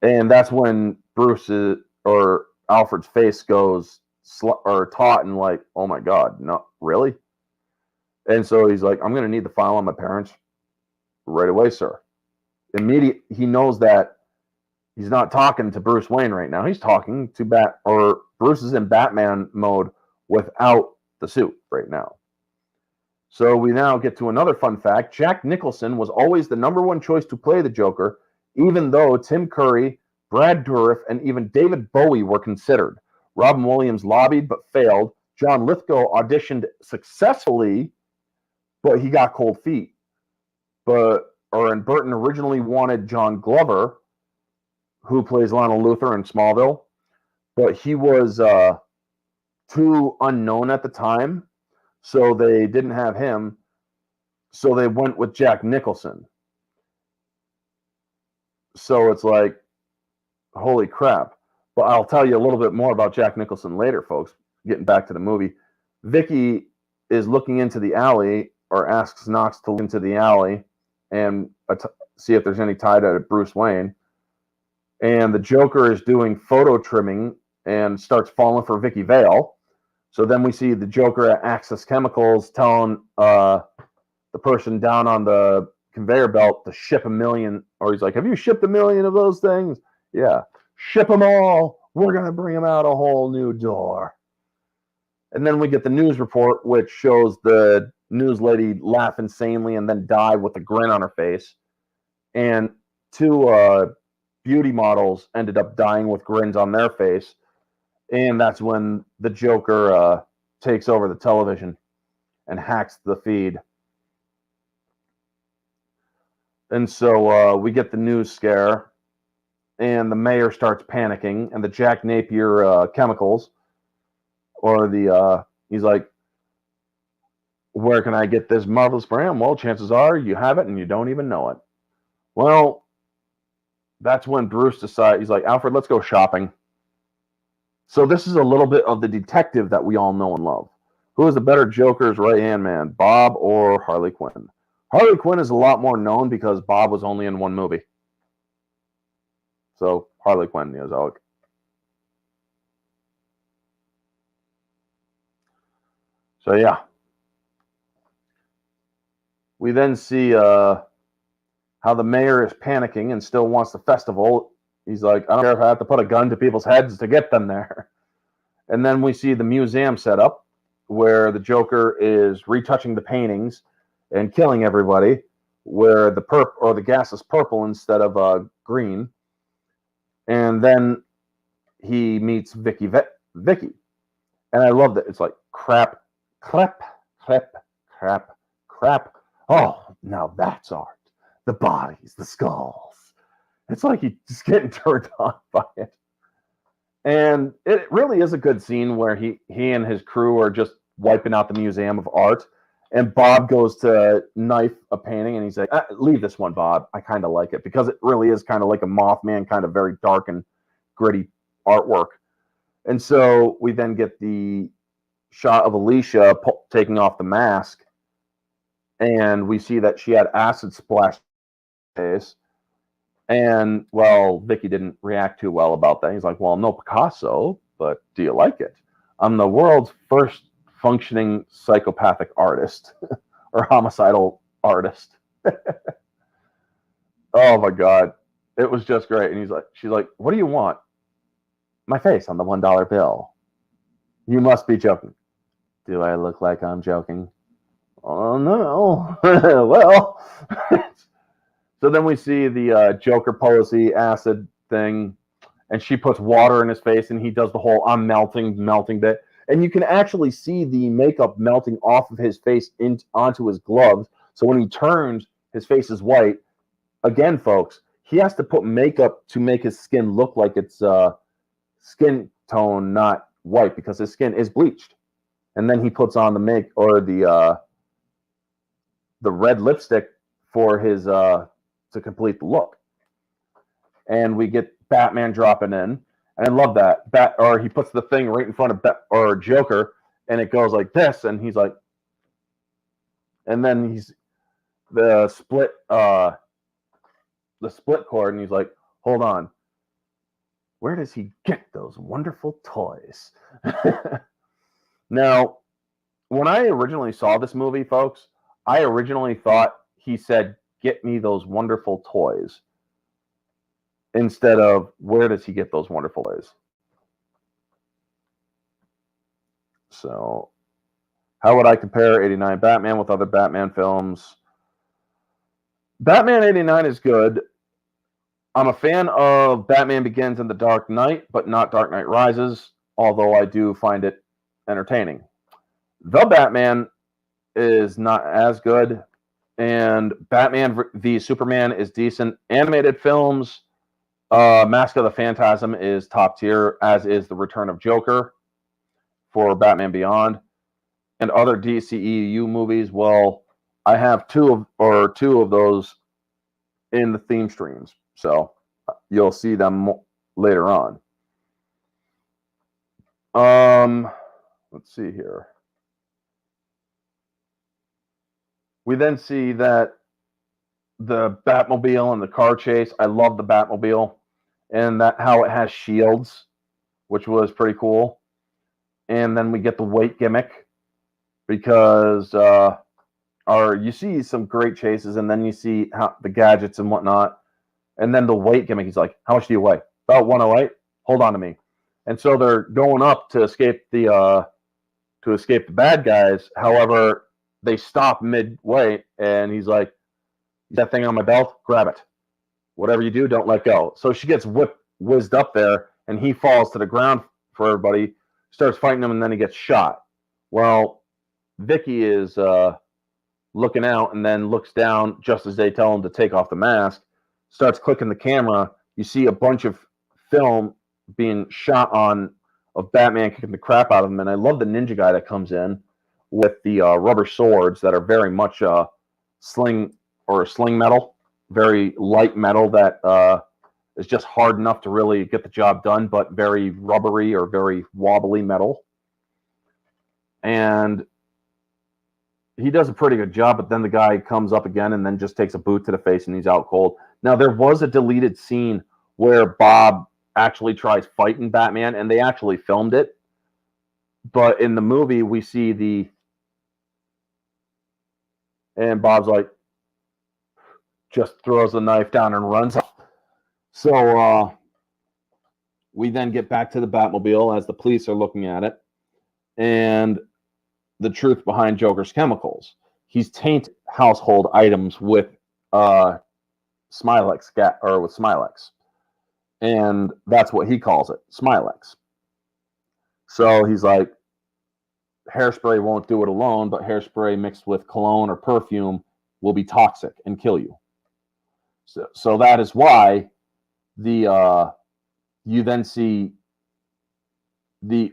And that's when Bruce's or Alfred's face goes taut and like, oh my God, no, really? And so he's like, I'm going to need the file on my parents right away, sir. He knows that he's not talking to Bruce Wayne right now. He's talking to Bruce is in Batman mode without the suit right now. So we now get to another fun fact. Jack Nicholson was always the number one choice to play the Joker, even though Tim Curry, Brad Dourif, and even David Bowie were considered. Robin Williams lobbied but failed. John Lithgow auditioned successfully, but he got cold feet. And Burton originally wanted John Glover, who plays Lionel Luthor in Smallville, but he was too unknown at the time, so they didn't have him. So they went with Jack Nicholson. So it's like, holy crap. But I'll tell you a little bit more about Jack Nicholson later, folks. Getting back to the movie. Vicky is looking into the alley, or asks Knox to look into the alley and see if there's any tie to Bruce Wayne. And the Joker is doing photo trimming and starts falling for Vicky Vale. So then we see the Joker at Axis Chemicals telling the person down on the conveyor belt to ship 1 million, or he's like, have you shipped 1 million of those things? Yeah, ship them all. We're going to bring them out a whole new door. And then we get the news report, which shows the news lady laugh insanely and then die with a grin on her face. And 2 beauty models ended up dying with grins on their face. And that's when the Joker takes over the television and hacks the feed. And so we get the news scare, and the mayor starts panicking, and the Jack Napier chemicals, or he's like, where can I get this marvelous brand? Well, chances are you have it and you don't even know it. Well, that's when Bruce decides, he's like, Alfred, let's go shopping. So this is a little bit of the detective that we all know and love. Who is the better Joker's right-hand man, Bob or Harley Quinn? Harley Quinn is a lot more known because Bob was only in one movie. So Harley Quinn is out. So yeah. We then see how the mayor is panicking and still wants the festival. He's like, I don't care if I have to put a gun to people's heads to get them there. And then we see the museum set up where the Joker is retouching the paintings and killing everybody, where the gas is purple instead of green. And then he meets Vicky. And I love that. It's like crap, crap, crap, crap, crap. Oh, now that's art. The bodies, the skulls. It's like he's just getting turned on by it. And it really is a good scene where he and his crew are just wiping out the museum of art. And Bob goes to knife a painting, and he's like, leave this one, Bob. I kind of like it, because it really is kind of like a Mothman, kind of very dark and gritty artwork. And so we then get the shot of Alicia taking off the mask, and we see that she had acid splashed on her face. And, well, Vicky didn't react too well about that. He's like, well, I'm no Picasso, but do you like it? I'm the world's first functioning psychopathic artist or homicidal artist. Oh my God. It was just great. And she's like, what do you want? My face on the $1 bill. You must be joking. Do I look like I'm joking? Oh no. Well, so then we see the Joker posy acid thing, and she puts water in his face, and he does the whole I'm melting bit. And you can actually see the makeup melting off of his face onto his gloves. So when he turns, his face is white. Again, folks, he has to put makeup to make his skin look like it's skin tone, not white, because his skin is bleached. And then he puts on the red lipstick for his to complete the look. And we get Batman dropping in, and I love that. Or he puts the thing right in front of Joker, and it goes like this, and he's like, and then he's the split cord, and he's like, hold on, where does he get those wonderful toys? Now, when I originally saw this movie, folks, I originally thought he said, get me those wonderful toys, instead of where does he get those wonderful toys. So, how would I compare 89 Batman with other Batman films? Batman 89 is good. I'm a fan of Batman Begins and The Dark Knight, but not Dark Knight Rises, although I do find it entertaining. The Batman is not as good, and Batman v Superman is decent. Animated films, Mask of the Phantasm is top tier, as is The Return of Joker for Batman Beyond. And other DCEU movies, well, I have two of those in the theme streams, so you'll see them later on. Let's see here. We then see that the Batmobile and the car chase. I love the Batmobile and that how it has shields, which was pretty cool. And then we get the weight gimmick, because you see some great chases, and then you see how the gadgets and whatnot, and then the weight gimmick. He's like, how much do you weigh? About 108. Hold on to me. And so they're going up to escape the bad guys. However, they stop midway, and he's like, that thing on my belt, grab it. Whatever you do, don't let go. So she gets whizzed up there, and he falls to the ground for everybody, starts fighting him, and then he gets shot. Well, Vicky is looking out, and then looks down just as they tell him to take off the mask, starts clicking the camera. You see a bunch of film being shot on of Batman kicking the crap out of him, and I love the ninja guy that comes in with the rubber swords that are very much sling metal, very light metal that is just hard enough to really get the job done, but very rubbery or very wobbly metal. And he does a pretty good job, but then the guy comes up again and then just takes a boot to the face, and he's out cold. Now, there was a deleted scene where Bob actually tries fighting Batman, and they actually filmed it. But in the movie, we see and Bob's like, just throws the knife down and runs. So we then get back to the Batmobile as the police are looking at it, and the truth behind Joker's chemicals. He's tainted household items with Smilex with Smilex, and that's what he calls it, Smilex. So he's like, hairspray won't do it alone, but hairspray mixed with cologne or perfume will be toxic and kill you. So that is why you then see the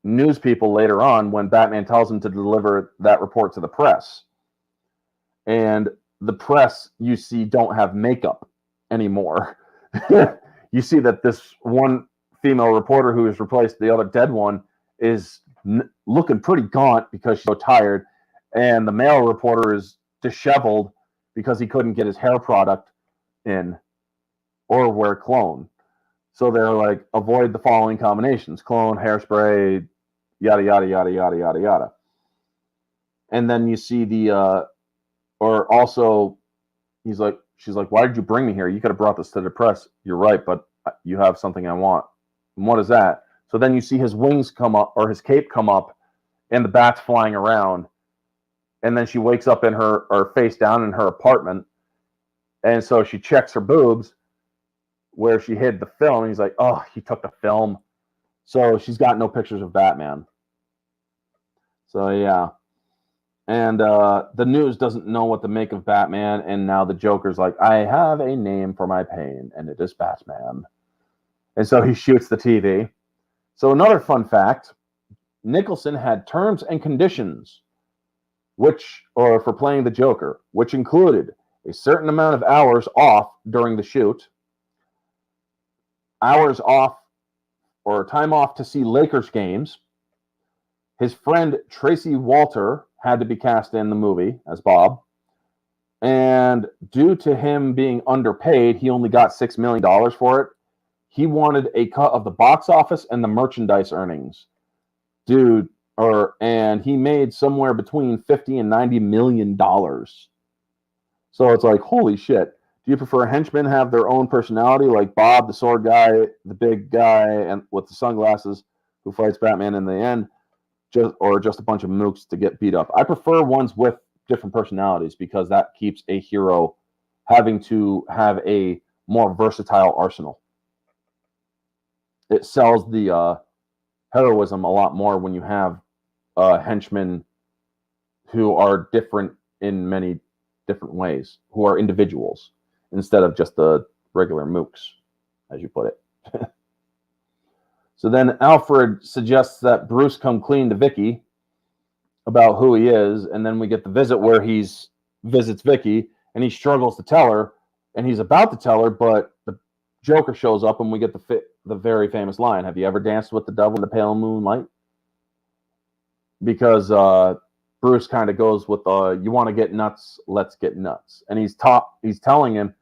news people later on when Batman tells him to deliver that report to the press. And the press, you see, don't have makeup anymore. You see that this one female reporter who has replaced the other dead one is looking pretty gaunt because she's so tired. And the male reporter is disheveled because he couldn't get his hair product in or wear cologne. So they're like, avoid the following combinations: cologne, hairspray, yada, yada, yada, yada, yada, yada. And then you see she's like, why did you bring me here? You could have brought this to the press. You're right, but you have something I want. And what is that? So then you see his wings come up, or his cape come up, and the bat's flying around. And then she wakes up or face down in her apartment. And so she checks her boobs where she hid the film. And he's like, oh, he took the film. So she's got no pictures of Batman. So, yeah. And the news doesn't know what to make of Batman, and now the Joker's like, I have a name for my pain, and it is Batman. And so he shoots the TV. So another fun fact, Nicholson had terms and conditions for playing the Joker, which included a certain amount of hours off during the shoot, hours off or time off to see Lakers games. His friend Tracy Walter had to be cast in the movie as Bob. And due to him being underpaid, he only got $6 million for it. He wanted a cut of the box office and the merchandise earnings. Dude, and he made somewhere between $50 and $90 million. So it's like, holy shit. Do you prefer henchmen have their own personality, like Bob, the sword guy, the big guy, and with the sunglasses who fights Batman in the end, or just a bunch of mooks to get beat up? I prefer ones with different personalities because that keeps a hero having to have a more versatile arsenal. It sells the heroism a lot more when you have henchmen who are different in many different ways, who are individuals instead of just the regular mooks, as you put it. So then Alfred suggests that Bruce come clean to Vicky about who he is, and then we get the visit where he visits Vicky, and he struggles to tell her, and he's about to tell her, but the Joker shows up, and we get the very famous line, "Have you ever danced with the devil in the pale moonlight?" Because Bruce kind of goes with, you want to get nuts, let's get nuts. And he's telling him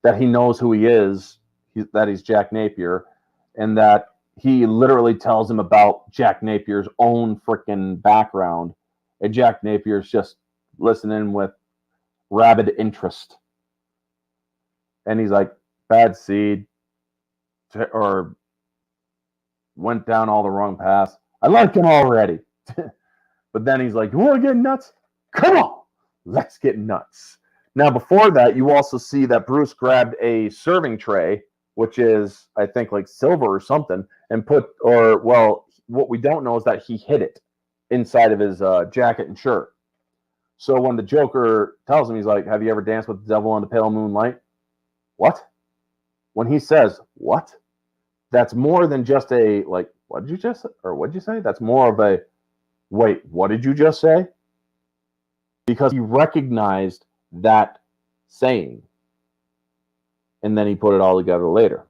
that he knows who he is, that he's Jack Napier, and that he literally tells him about Jack Napier's own freaking background. And Jack Napier's just listening with rabid interest. And he's like, bad seed, or went down all the wrong paths. I like him already. But then he's like, you want to get nuts? Come on, let's get nuts. Now, before that, you also see that Bruce grabbed a serving tray, which is, I think, like silver or something, and what we don't know is that he hid it inside of his jacket and shirt. So when the Joker tells him, he's like, have you ever danced with the devil on the pale moonlight? What? When he says, what? That's more than just a, like, what did you just say? Or what did you say? That's more of a, wait, what did you just say? Because he recognized that saying. And then he put it all together later.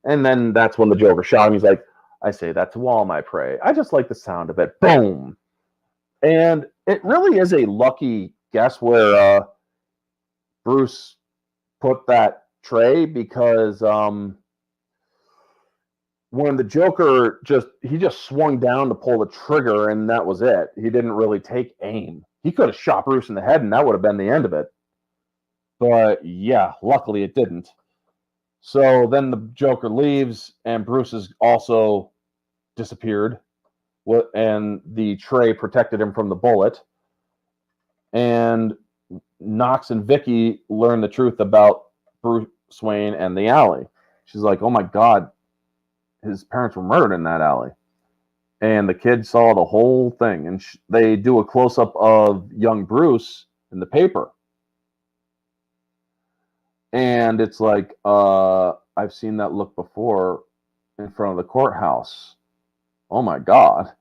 And then that's when the Joker shot him. He's like, I say that to all my prey. I just like the sound of it. Boom. And it really is a lucky guess where Bruce put that tray, because when the Joker just swung down to pull the trigger, and that was it. He didn't really take aim. He could have shot Bruce in the head, and that would have been the end of it. But yeah, luckily it didn't. So then the Joker leaves, and Bruce has also disappeared, and the tray protected him from the bullet. And Knox and Vicky learn the truth about Bruce Wayne and the alley. She's like, oh my God, his parents were murdered in that alley. And the kid saw the whole thing. And they do a close-up of young Bruce in the paper. And it's like, I've seen that look before in front of the courthouse. Oh my God.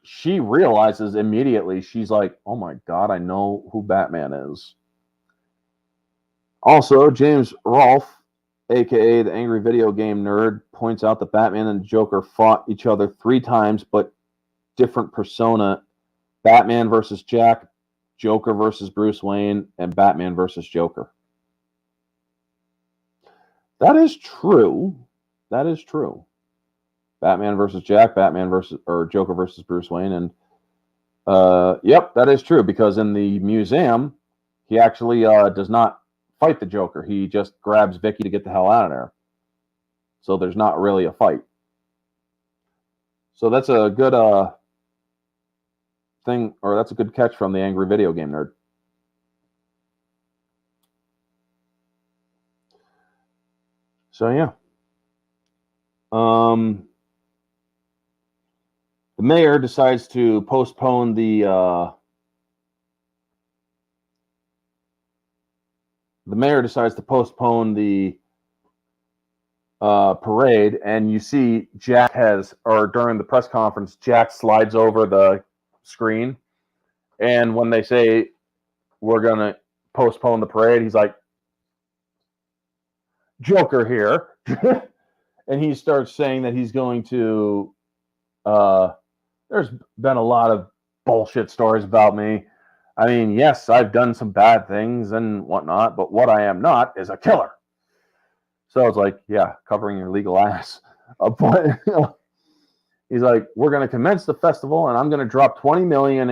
She realizes immediately, she's like, oh my God, I know who Batman is. Also, James Rolfe, aka the Angry Video Game Nerd, points out that Batman and Joker fought each other 3 times, but different persona. Batman versus Jack, Joker versus Bruce Wayne, and Batman versus Joker. That is true. That is true. Batman versus Jack, Joker versus Bruce Wayne, and yep, that is true, because in the museum, he actually does not fight the Joker. He just grabs Vicky to get the hell out of there. So there's not really a fight. So that's a good thing, or that's a good catch from the Angry Video Game Nerd. So yeah. The mayor decides to postpone the parade, and you see during the press conference, Jack slides over the screen, and when they say we're gonna postpone the parade, he's like, Joker here. And he starts saying that he's going to there's been a lot of bullshit stories about me. I mean, yes, I've done some bad things and whatnot, but what I am not is a killer. So it's like, yeah, covering your legal ass. But he's like, we're going to commence the festival, and I'm going to drop $20 million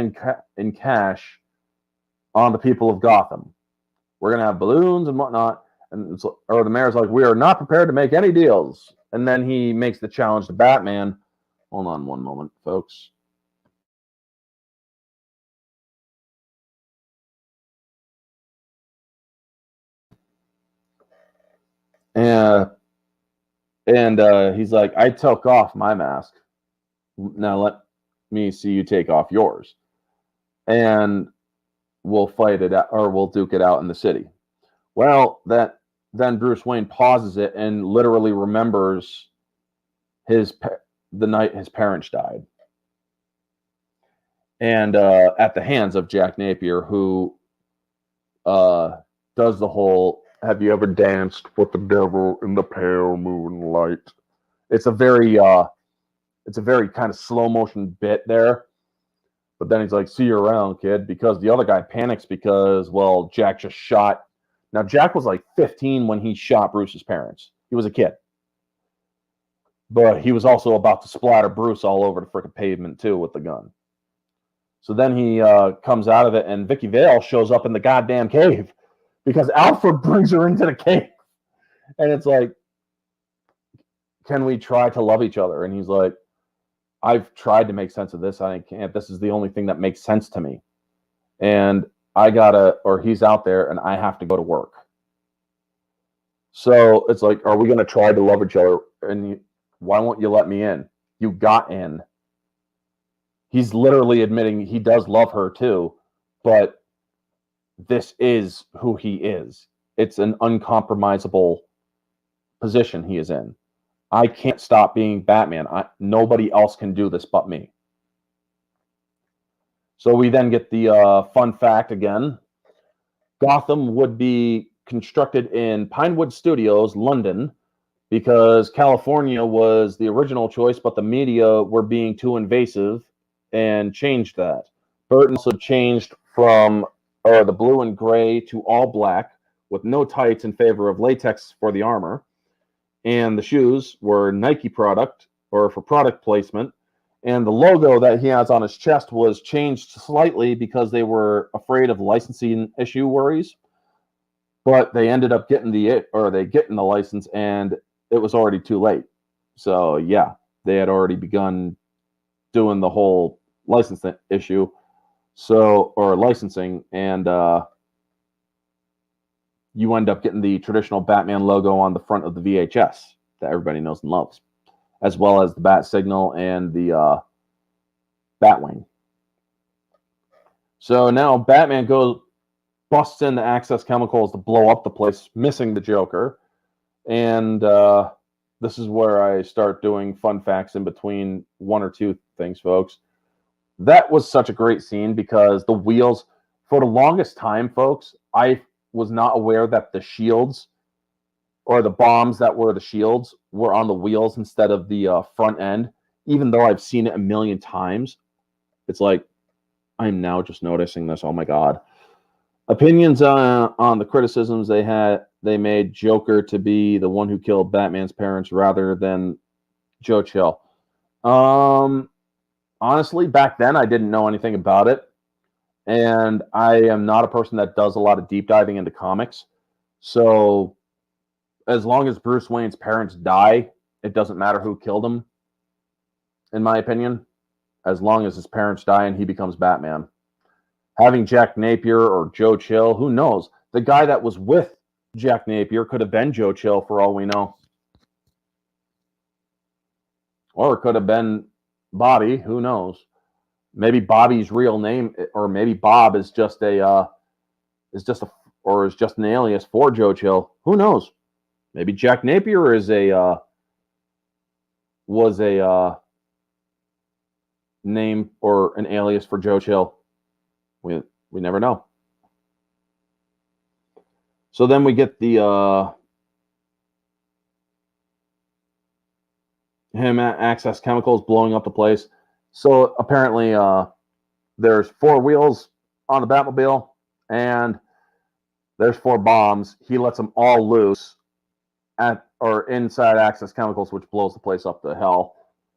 in cash on the people of Gotham. We're going to have balloons and whatnot. And the mayor's like, we are not prepared to make any deals. And then he makes the challenge to Batman. Hold on one moment, folks. And he's like, I took off my mask. Now let me see you take off yours. And we'll fight it out, or we'll duke it out in the city. Well, then Bruce Wayne pauses it and literally remembers the night his parents died. And at the hands of Jack Napier, who does the whole, have you ever danced with the devil in the pale moonlight? It's a very kind of slow motion bit there. But then he's like, see you around, kid, because the other guy panics because, well, Jack just shot. Now, Jack was like 15 when he shot Bruce's parents. He was a kid. But he was also about to splatter Bruce all over the frickin' pavement, too, with the gun. So then he comes out of it, and Vicky Vale shows up in the goddamn cave because Alfred brings her into the cave. And it's like, can we try to love each other? And he's like, I've tried to make sense of this. I can't. This is the only thing that makes sense to me. And he's out there, and I have to go to work. So it's like, are we going to try to love each other? And why won't you let me in? You got in. He's literally admitting he does love her too, but this is who he is. It's an uncompromisable position he is in. I can't stop being Batman. Nobody else can do this but me. So we then get the fun fact again. Gotham would be constructed in Pinewood Studios, London, because California was the original choice, but the media were being too invasive and changed that. Burton also changed from the blue and gray to all black with no tights in favor of latex for the armor. And the shoes were Nike product, or for product placement. And the logo that he has on his chest was changed slightly because they were afraid of licensing issue worries. But they ended up getting the license, and it was already too late. So yeah, they had already begun doing the whole licensing issue. Or licensing, and you end up getting the traditional Batman logo on the front of the VHS that everybody knows and loves, as well as the bat signal and the Batwing. So now Batman busts in the Access Chemicals to blow up the place, missing the Joker. And this is where I start doing fun facts in between one or two things, folks. That was such a great scene because the wheels, for the longest time, folks, I was not aware that the shields or the bombs that were the shields were on the wheels instead of the front end, even though I've seen it a million times. It's like, I'm now just noticing this. Oh my God. Opinions on the criticisms they made Joker to be the one who killed Batman's parents rather than Joe Chill. Honestly, back then I didn't know anything about it. And I am not a person that does a lot of deep diving into comics. So as long as Bruce Wayne's parents die, it doesn't matter who killed him, in my opinion, as long as his parents die and he becomes Batman. Having Jack Napier or Joe Chill, who knows? The guy that was with Jack Napier could have been Joe Chill for all we know. Or it could have been Bobby. Who knows? Maybe Bobby's real name, or maybe Bob is just an alias for Joe Chill. Who knows? Maybe Jack Napier is was a name or an alias for Joe Chill. We never know. So then we get the him at Access Chemicals blowing up the place. So apparently there's 4 wheels on the Batmobile and there's 4 bombs. He lets them all loose at or inside Access Chemicals, which blows the place up to hell.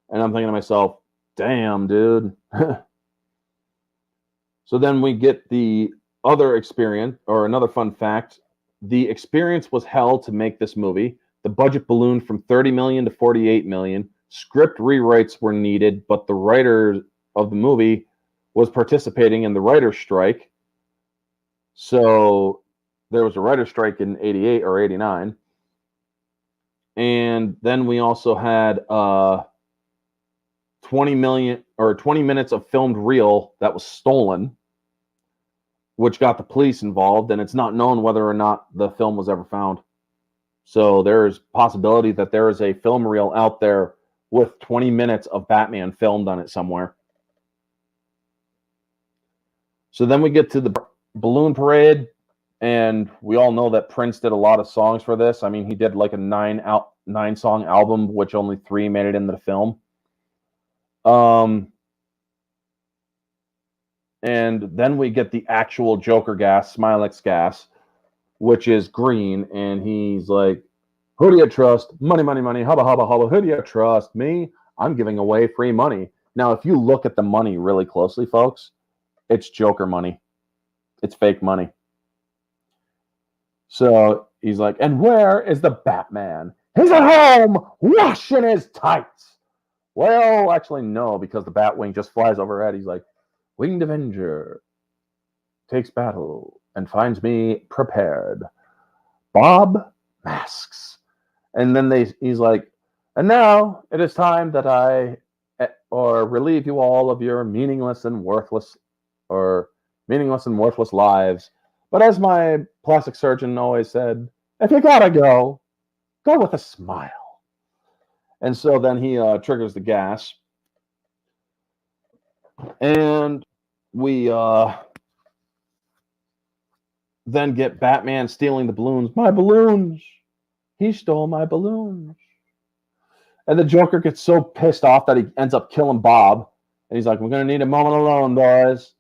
And I'm thinking to myself, damn, dude. So then we get the other experience, or another fun fact. The experience was hell to make this movie. The budget ballooned from $30 million to $48 million. Script rewrites were needed, but the writer of the movie was participating in the writer's strike. So there was a writer's strike in 88 or 89. And then we also had 20 minutes of filmed reel that was stolen, which got the police involved, and it's not known whether or not the film was ever found. So there's possibility that there is a film reel out there with 20 minutes of Batman filmed on it somewhere. So then we get to the balloon parade, and we all know that Prince did a lot of songs for this. I mean, he did like a 9-song album, which only 3 made it into the film. And then we get the actual Joker gas, Smilex gas, which is green. And he's like, who do you trust? Money, money, money. Hubba, hubba, hubba. Who do you trust? Me? I'm giving away free money. Now, if you look at the money really closely, folks, it's Joker money. It's fake money. So he's like, and where is the Batman? He's at home washing his tights. Well, actually, no, because the Batwing just flies overhead. He's like, Winged Avenger takes battle and finds me prepared. Bob masks. And then he's like, and now it is time that I relieve you all of your meaningless and worthless lives. But as my plastic surgeon always said, if you gotta go with a smile. And so then he triggers the gas. And we then get Batman stealing the balloons. My balloons! He stole my balloons. And the Joker gets so pissed off that he ends up killing Bob. And he's like, we're going to need a moment alone, boys.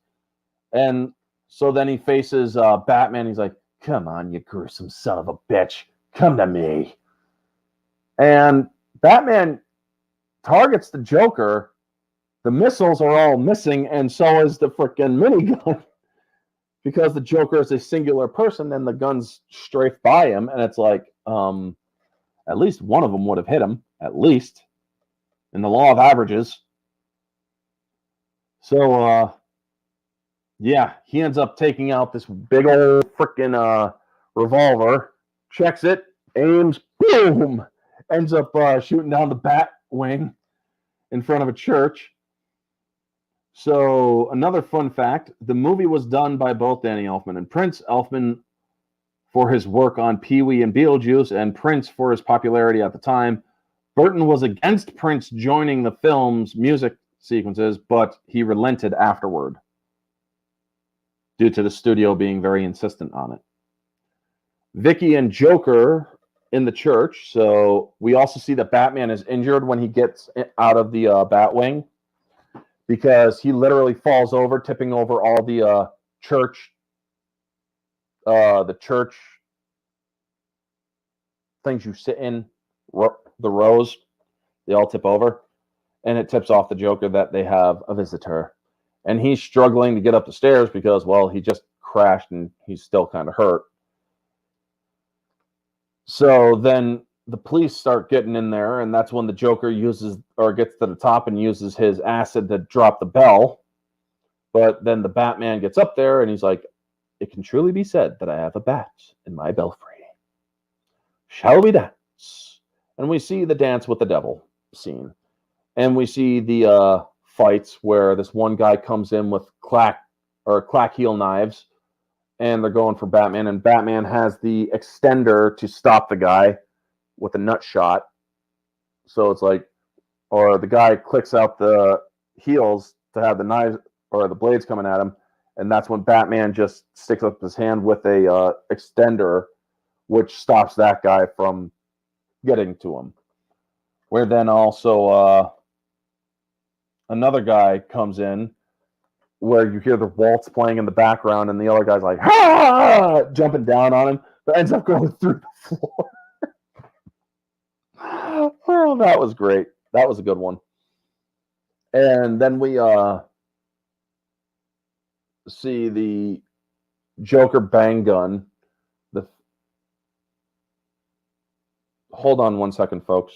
And so then he faces Batman. He's like, come on, you gruesome son of a bitch. Come to me. And Batman targets the Joker. The missiles are all missing, and so is the freaking minigun. Because the Joker is a singular person, and the guns strafe by him, and it's like, at least one of them would have hit him, at least, in the law of averages. So, yeah, he ends up taking out this big old freaking revolver, checks it, aims, boom, ends up shooting down the Batwing in front of a church. So another fun fact, the movie was done by both Danny Elfman and Prince. Elfman for his work on Pee-wee and Beetlejuice, and Prince for his popularity at the time. Burton was against Prince joining the film's music sequences, but he relented afterward due to the studio being very insistent on it. Vicky and Joker in the church. So we also see that Batman is injured when he gets out of the Batwing, because he literally falls over, tipping over all the church things you sit in, the rows, they all tip over, and it tips off the Joker that they have a visitor. And he's struggling to get up the stairs because, well, he just crashed and he's still kind of hurt. So then the police start getting in there, and that's when the Joker gets to the top and uses his acid to drop the bell. But then the Batman gets up there, and he's like, it can truly be said that I have a bat in my belfry. Shall we dance? And we see the dance with the devil scene. And we see the fights where this one guy comes in with clack heel knives, and they're going for Batman, and Batman has the extender to stop the guy with a nut shot. So it's like, or the guy clicks out the heels to have the knives or the blades coming at him, and that's when Batman just sticks up his hand with a extender, which stops that guy from getting to him. Where then also another guy comes in, where you hear the waltz playing in the background, and the other guy's like, "Ha!" jumping down on him, but ends up going through the floor. Oh, that was great. That was a good one. And then we see the Joker bang gun. Hold on 1 second, folks.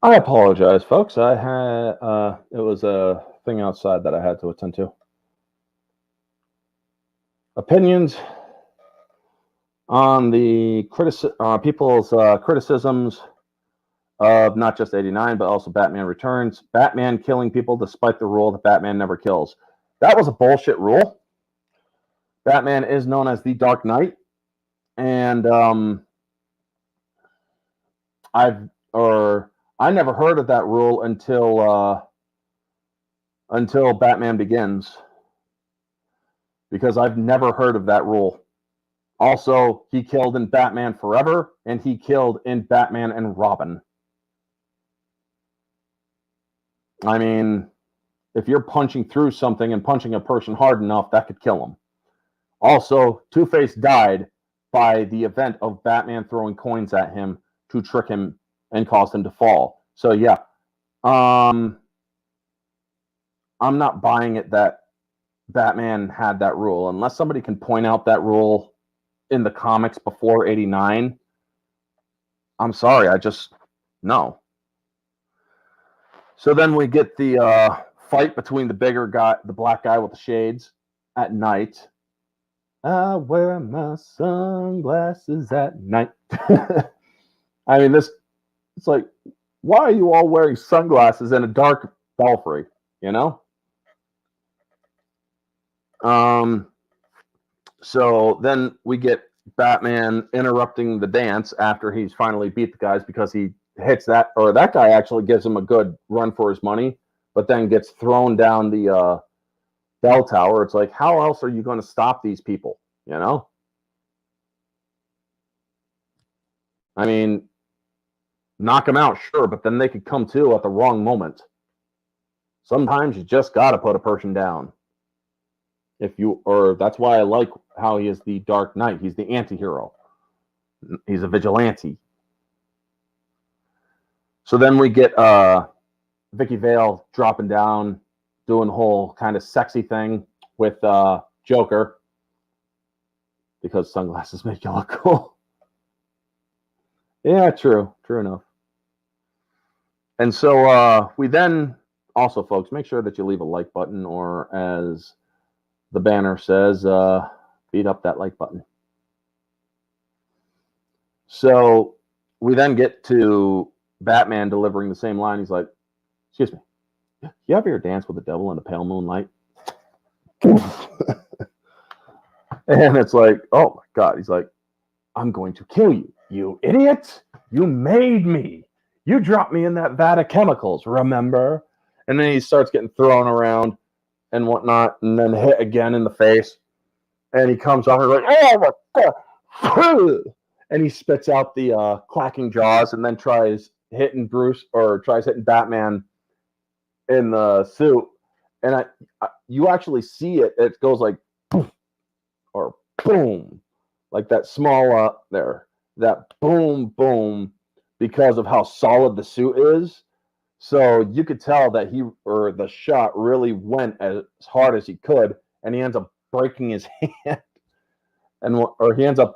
I apologize, folks. I had it was a thing outside that I had to attend to. Opinions on the people's criticisms of not just 89, but also Batman Returns. Batman killing people despite the rule that Batman never kills. That was a bullshit rule. Batman is known as the Dark Knight, and I never heard of that rule until Batman Begins, because I've never heard of that rule. Also, he killed in Batman Forever, and he killed in Batman and Robin. I mean, if you're punching through something and punching a person hard enough, that could kill him. Also, Two-Face died by the event of Batman throwing coins at him to trick him and cause him to fall. So yeah, I'm not buying it that Batman had that rule unless somebody can point out that rule in the comics before 89. I'm sorry, I just no. So then we get the fight between the bigger guy, the black guy with the shades, at night. I wear my sunglasses at night. I mean, it's like, why are you all wearing sunglasses in a dark belfry? You know? So then we get Batman interrupting the dance after he's finally beat the guys, because he hits that guy actually gives him a good run for his money, but then gets thrown down the bell tower. It's like, how else are you going to stop these people? You know? I mean, knock them out, sure, but then they could come to at the wrong moment. Sometimes you just got to put a person down. That's why I like how he is the Dark Knight. He's the anti-hero. He's a vigilante. So then we get Vicky Vale dropping down, doing a whole kind of sexy thing with Joker, because sunglasses make you look cool. Yeah, true enough. And so we then also, folks, make sure that you leave a like button, or as the banner says, beat up that like button. So we then get to Batman delivering the same line. He's like, excuse me, you ever hear Dance with the Devil in the Pale Moonlight? And it's like, oh my God. He's like, I'm going to kill you, you idiot. You made me. You dropped me in that vat of chemicals, remember? And then he starts getting thrown around and whatnot, and then hit again in the face. And he comes off and like, oh my God. And he spits out the clacking jaws and then tries hitting Batman in the suit. And you actually see it. It goes like poof or boom, like that small that boom, boom, because of how solid the suit is. So you could tell that the shot really went as hard as he could, and he ends up breaking his hand, or he ends up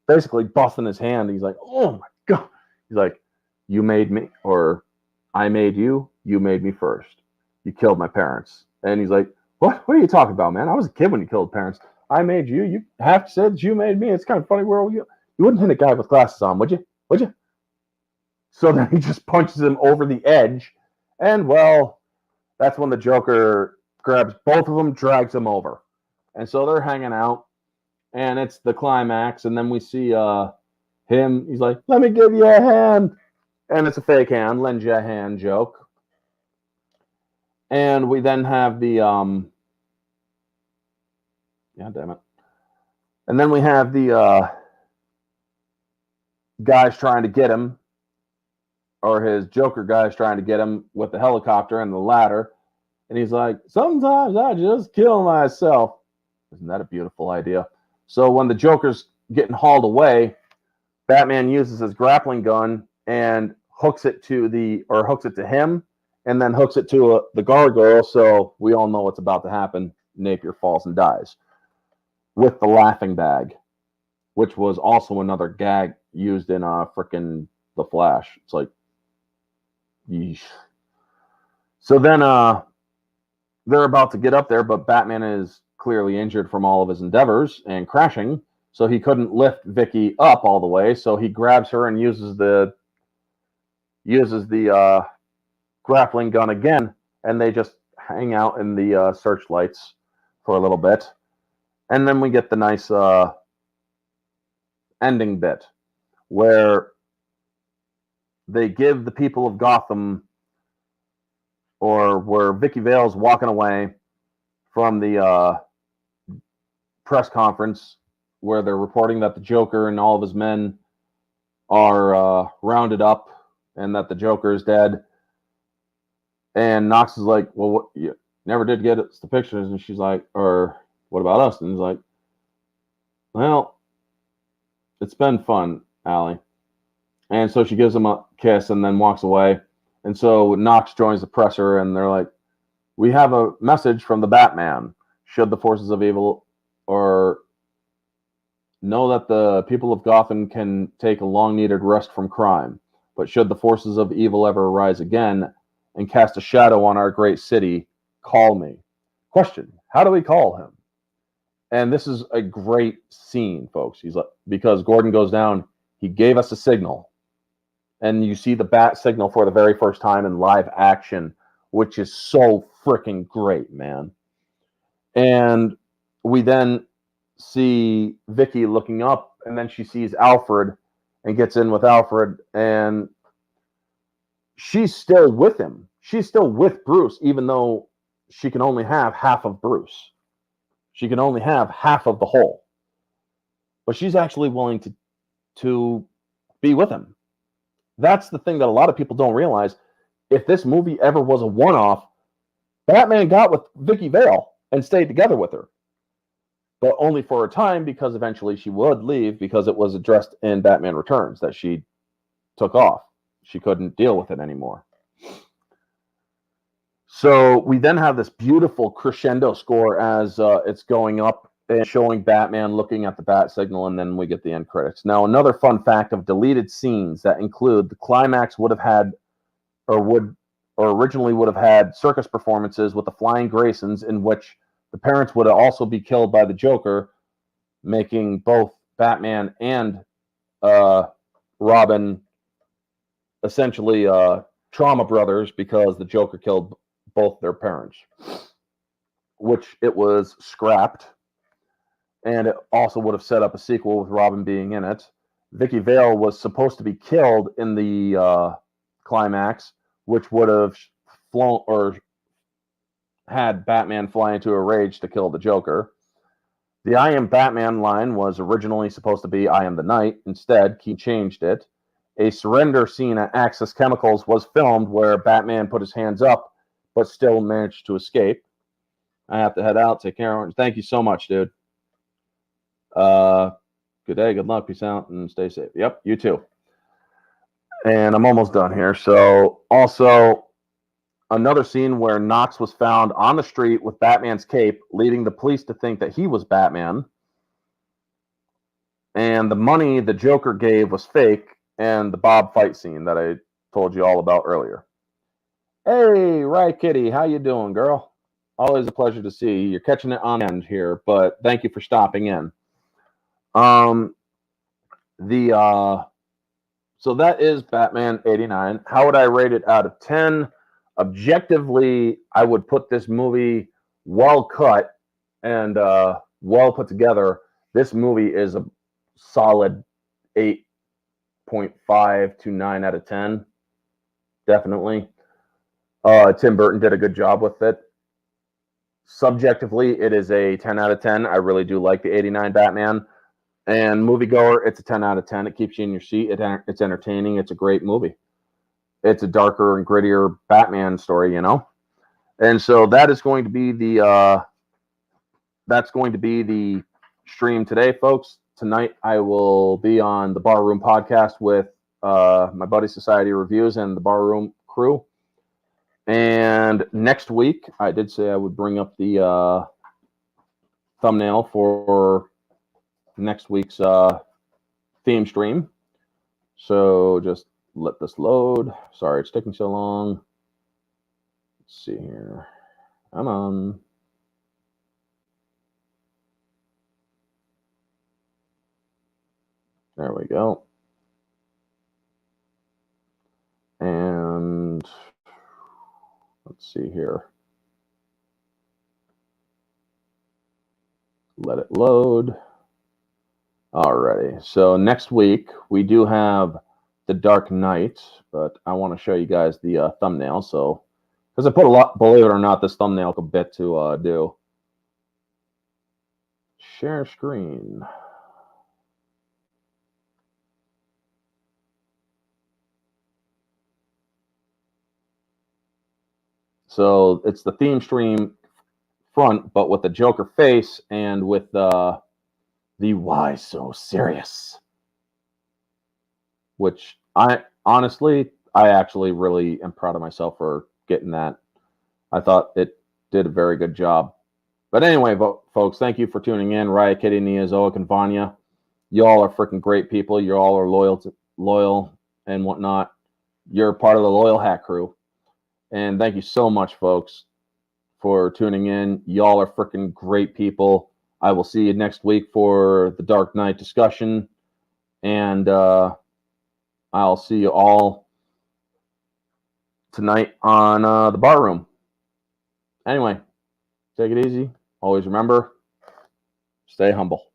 basically busting his hand. He's like, oh my God. He's like, you made me, or I made you. You made me first. You killed my parents. And he's like, what are you talking about, man? I was a kid when you killed parents. I made you. You half said you made me. It's kind of funny. You wouldn't hit a guy with glasses on, would you? Would you? So then he just punches him over the edge. And, well, that's when the Joker grabs both of them, drags them over. And so they're hanging out. And it's the climax. And then we see him. He's like, let me give you a hand. And it's a fake hand. Lend you a hand joke. And we then have the... yeah, damn it. And then we have the guys trying to get him, or his Joker guys trying to get him with the helicopter and the ladder. And he's like, sometimes I just kill myself. Isn't that a beautiful idea? So when the Joker's getting hauled away, Batman uses his grappling gun and hooks it to him, and then hooks it to the gargoyle. So we all know what's about to happen. Napier falls and dies with the laughing bag, which was also another gag used in frickin' The Flash. It's like, yeesh. So then they're about to get up there, but Batman is clearly injured from all of his endeavors and crashing, so he couldn't lift Vicky up all the way. So he grabs her and uses the grappling gun again, and they just hang out in the searchlights for a little bit. And then we get the nice ending bit where they give the people of Gotham, or where Vicky Vale's walking away from the press conference where they're reporting that the Joker and all of his men are rounded up and that the Joker is dead. And Knox is like, well, what, you never did get us the pictures. And she's like, or what about us? And he's like, well, it's been fun, Allie. And so she gives him a kiss and then walks away. And so Knox joins the presser, and they're like, we have a message from the Batman. Should the forces of evil, or know that the people of Gotham can take a long-needed rest from crime, but should the forces of evil ever arise again and cast a shadow on our great city, call me. Question, how do we call him? And this is a great scene, folks. He's like, because Gordon goes down, he gave us a signal. And you see the bat signal for the very first time in live action, which is so freaking great, man. And we then see Vicky looking up, and then she sees Alfred and gets in with Alfred, and she's still with him. She's still with Bruce, even though she can only have half of Bruce. She can only have half of the whole. But she's actually willing to be with him. That's the thing that a lot of people don't realize. If this movie ever was a one-off, Batman got with Vicky Vale and stayed together with her. But only for a time, because eventually she would leave, because it was addressed in Batman Returns that she took off. She couldn't deal with it anymore. So we then have this beautiful crescendo score as it's going up and showing Batman looking at the bat signal, and then we get the end credits. Now, another fun fact of deleted scenes that include the climax would have had, or originally would have had, circus performances with the Flying Graysons, in which the parents would also be killed by the Joker, making both Batman and Robin essentially trauma brothers because the Joker killed both their parents, which it was scrapped. And it also would have set up a sequel with Robin being in it. Vicky Vale was supposed to be killed in the climax, which would have flown or had Batman fly into a rage to kill the Joker. The I Am Batman line was originally supposed to be I Am the Knight. Instead, he changed it. A surrender scene at Axis Chemicals was filmed where Batman put his hands up but still managed to escape. I have to head out. Take care, Orange. Thank you so much, dude. Good day, good luck, peace out, and stay safe. Yep, you too. And I'm almost done here. So, also, another scene where Knox was found on the street with Batman's cape, leading the police to think that he was Batman. And the money the Joker gave was fake, and the Bob fight scene that I told you all about earlier. Hey, Right Kitty, how you doing, girl? Always a pleasure to see you. You're catching it on the end here, but thank you for stopping in. So that is Batman 89. How would I rate it out of 10? Objectively, I would put this movie well cut and well put together. This movie is a solid 8.5 to 9 out of 10. Definitely. Tim Burton did a good job with it. Subjectively, it is a 10 out of 10. I really do like the 89 Batman. And moviegoer, it's a 10 out of 10. It keeps you in your seat. It's entertaining. It's a great movie. It's a darker and grittier Batman story, you know. And so that is going to be the stream today, folks. Tonight I will be on the Barroom podcast with my buddy Society Reviews and the Barroom crew. And next week, I did say I would bring up the thumbnail for next week's theme stream. So just let this load. Sorry, it's taking so long. Let's see here. Come on. There we go. And let's see here. Let it load. Alrighty. So next week we do have The Dark Knight, but I want to show you guys the thumbnail. So, because I put a lot, believe it or not, this thumbnail took a bit to do. Share screen. So it's the theme stream front, but with the Joker face and with the why so serious, which I actually really am proud of myself for getting that. I thought it did a very good job. But anyway, folks, thank you for tuning in. Riot Kitty, Nia, Zoic, and Vanya. Y'all are freaking great people. You all are loyal and whatnot. You're part of the Loyal Hat crew. And thank you so much, folks, for tuning in. Y'all are freaking great people. I will see you next week for the Dark Knight discussion. And I'll see you all tonight on the Barroom. Anyway, take it easy. Always remember, stay humble.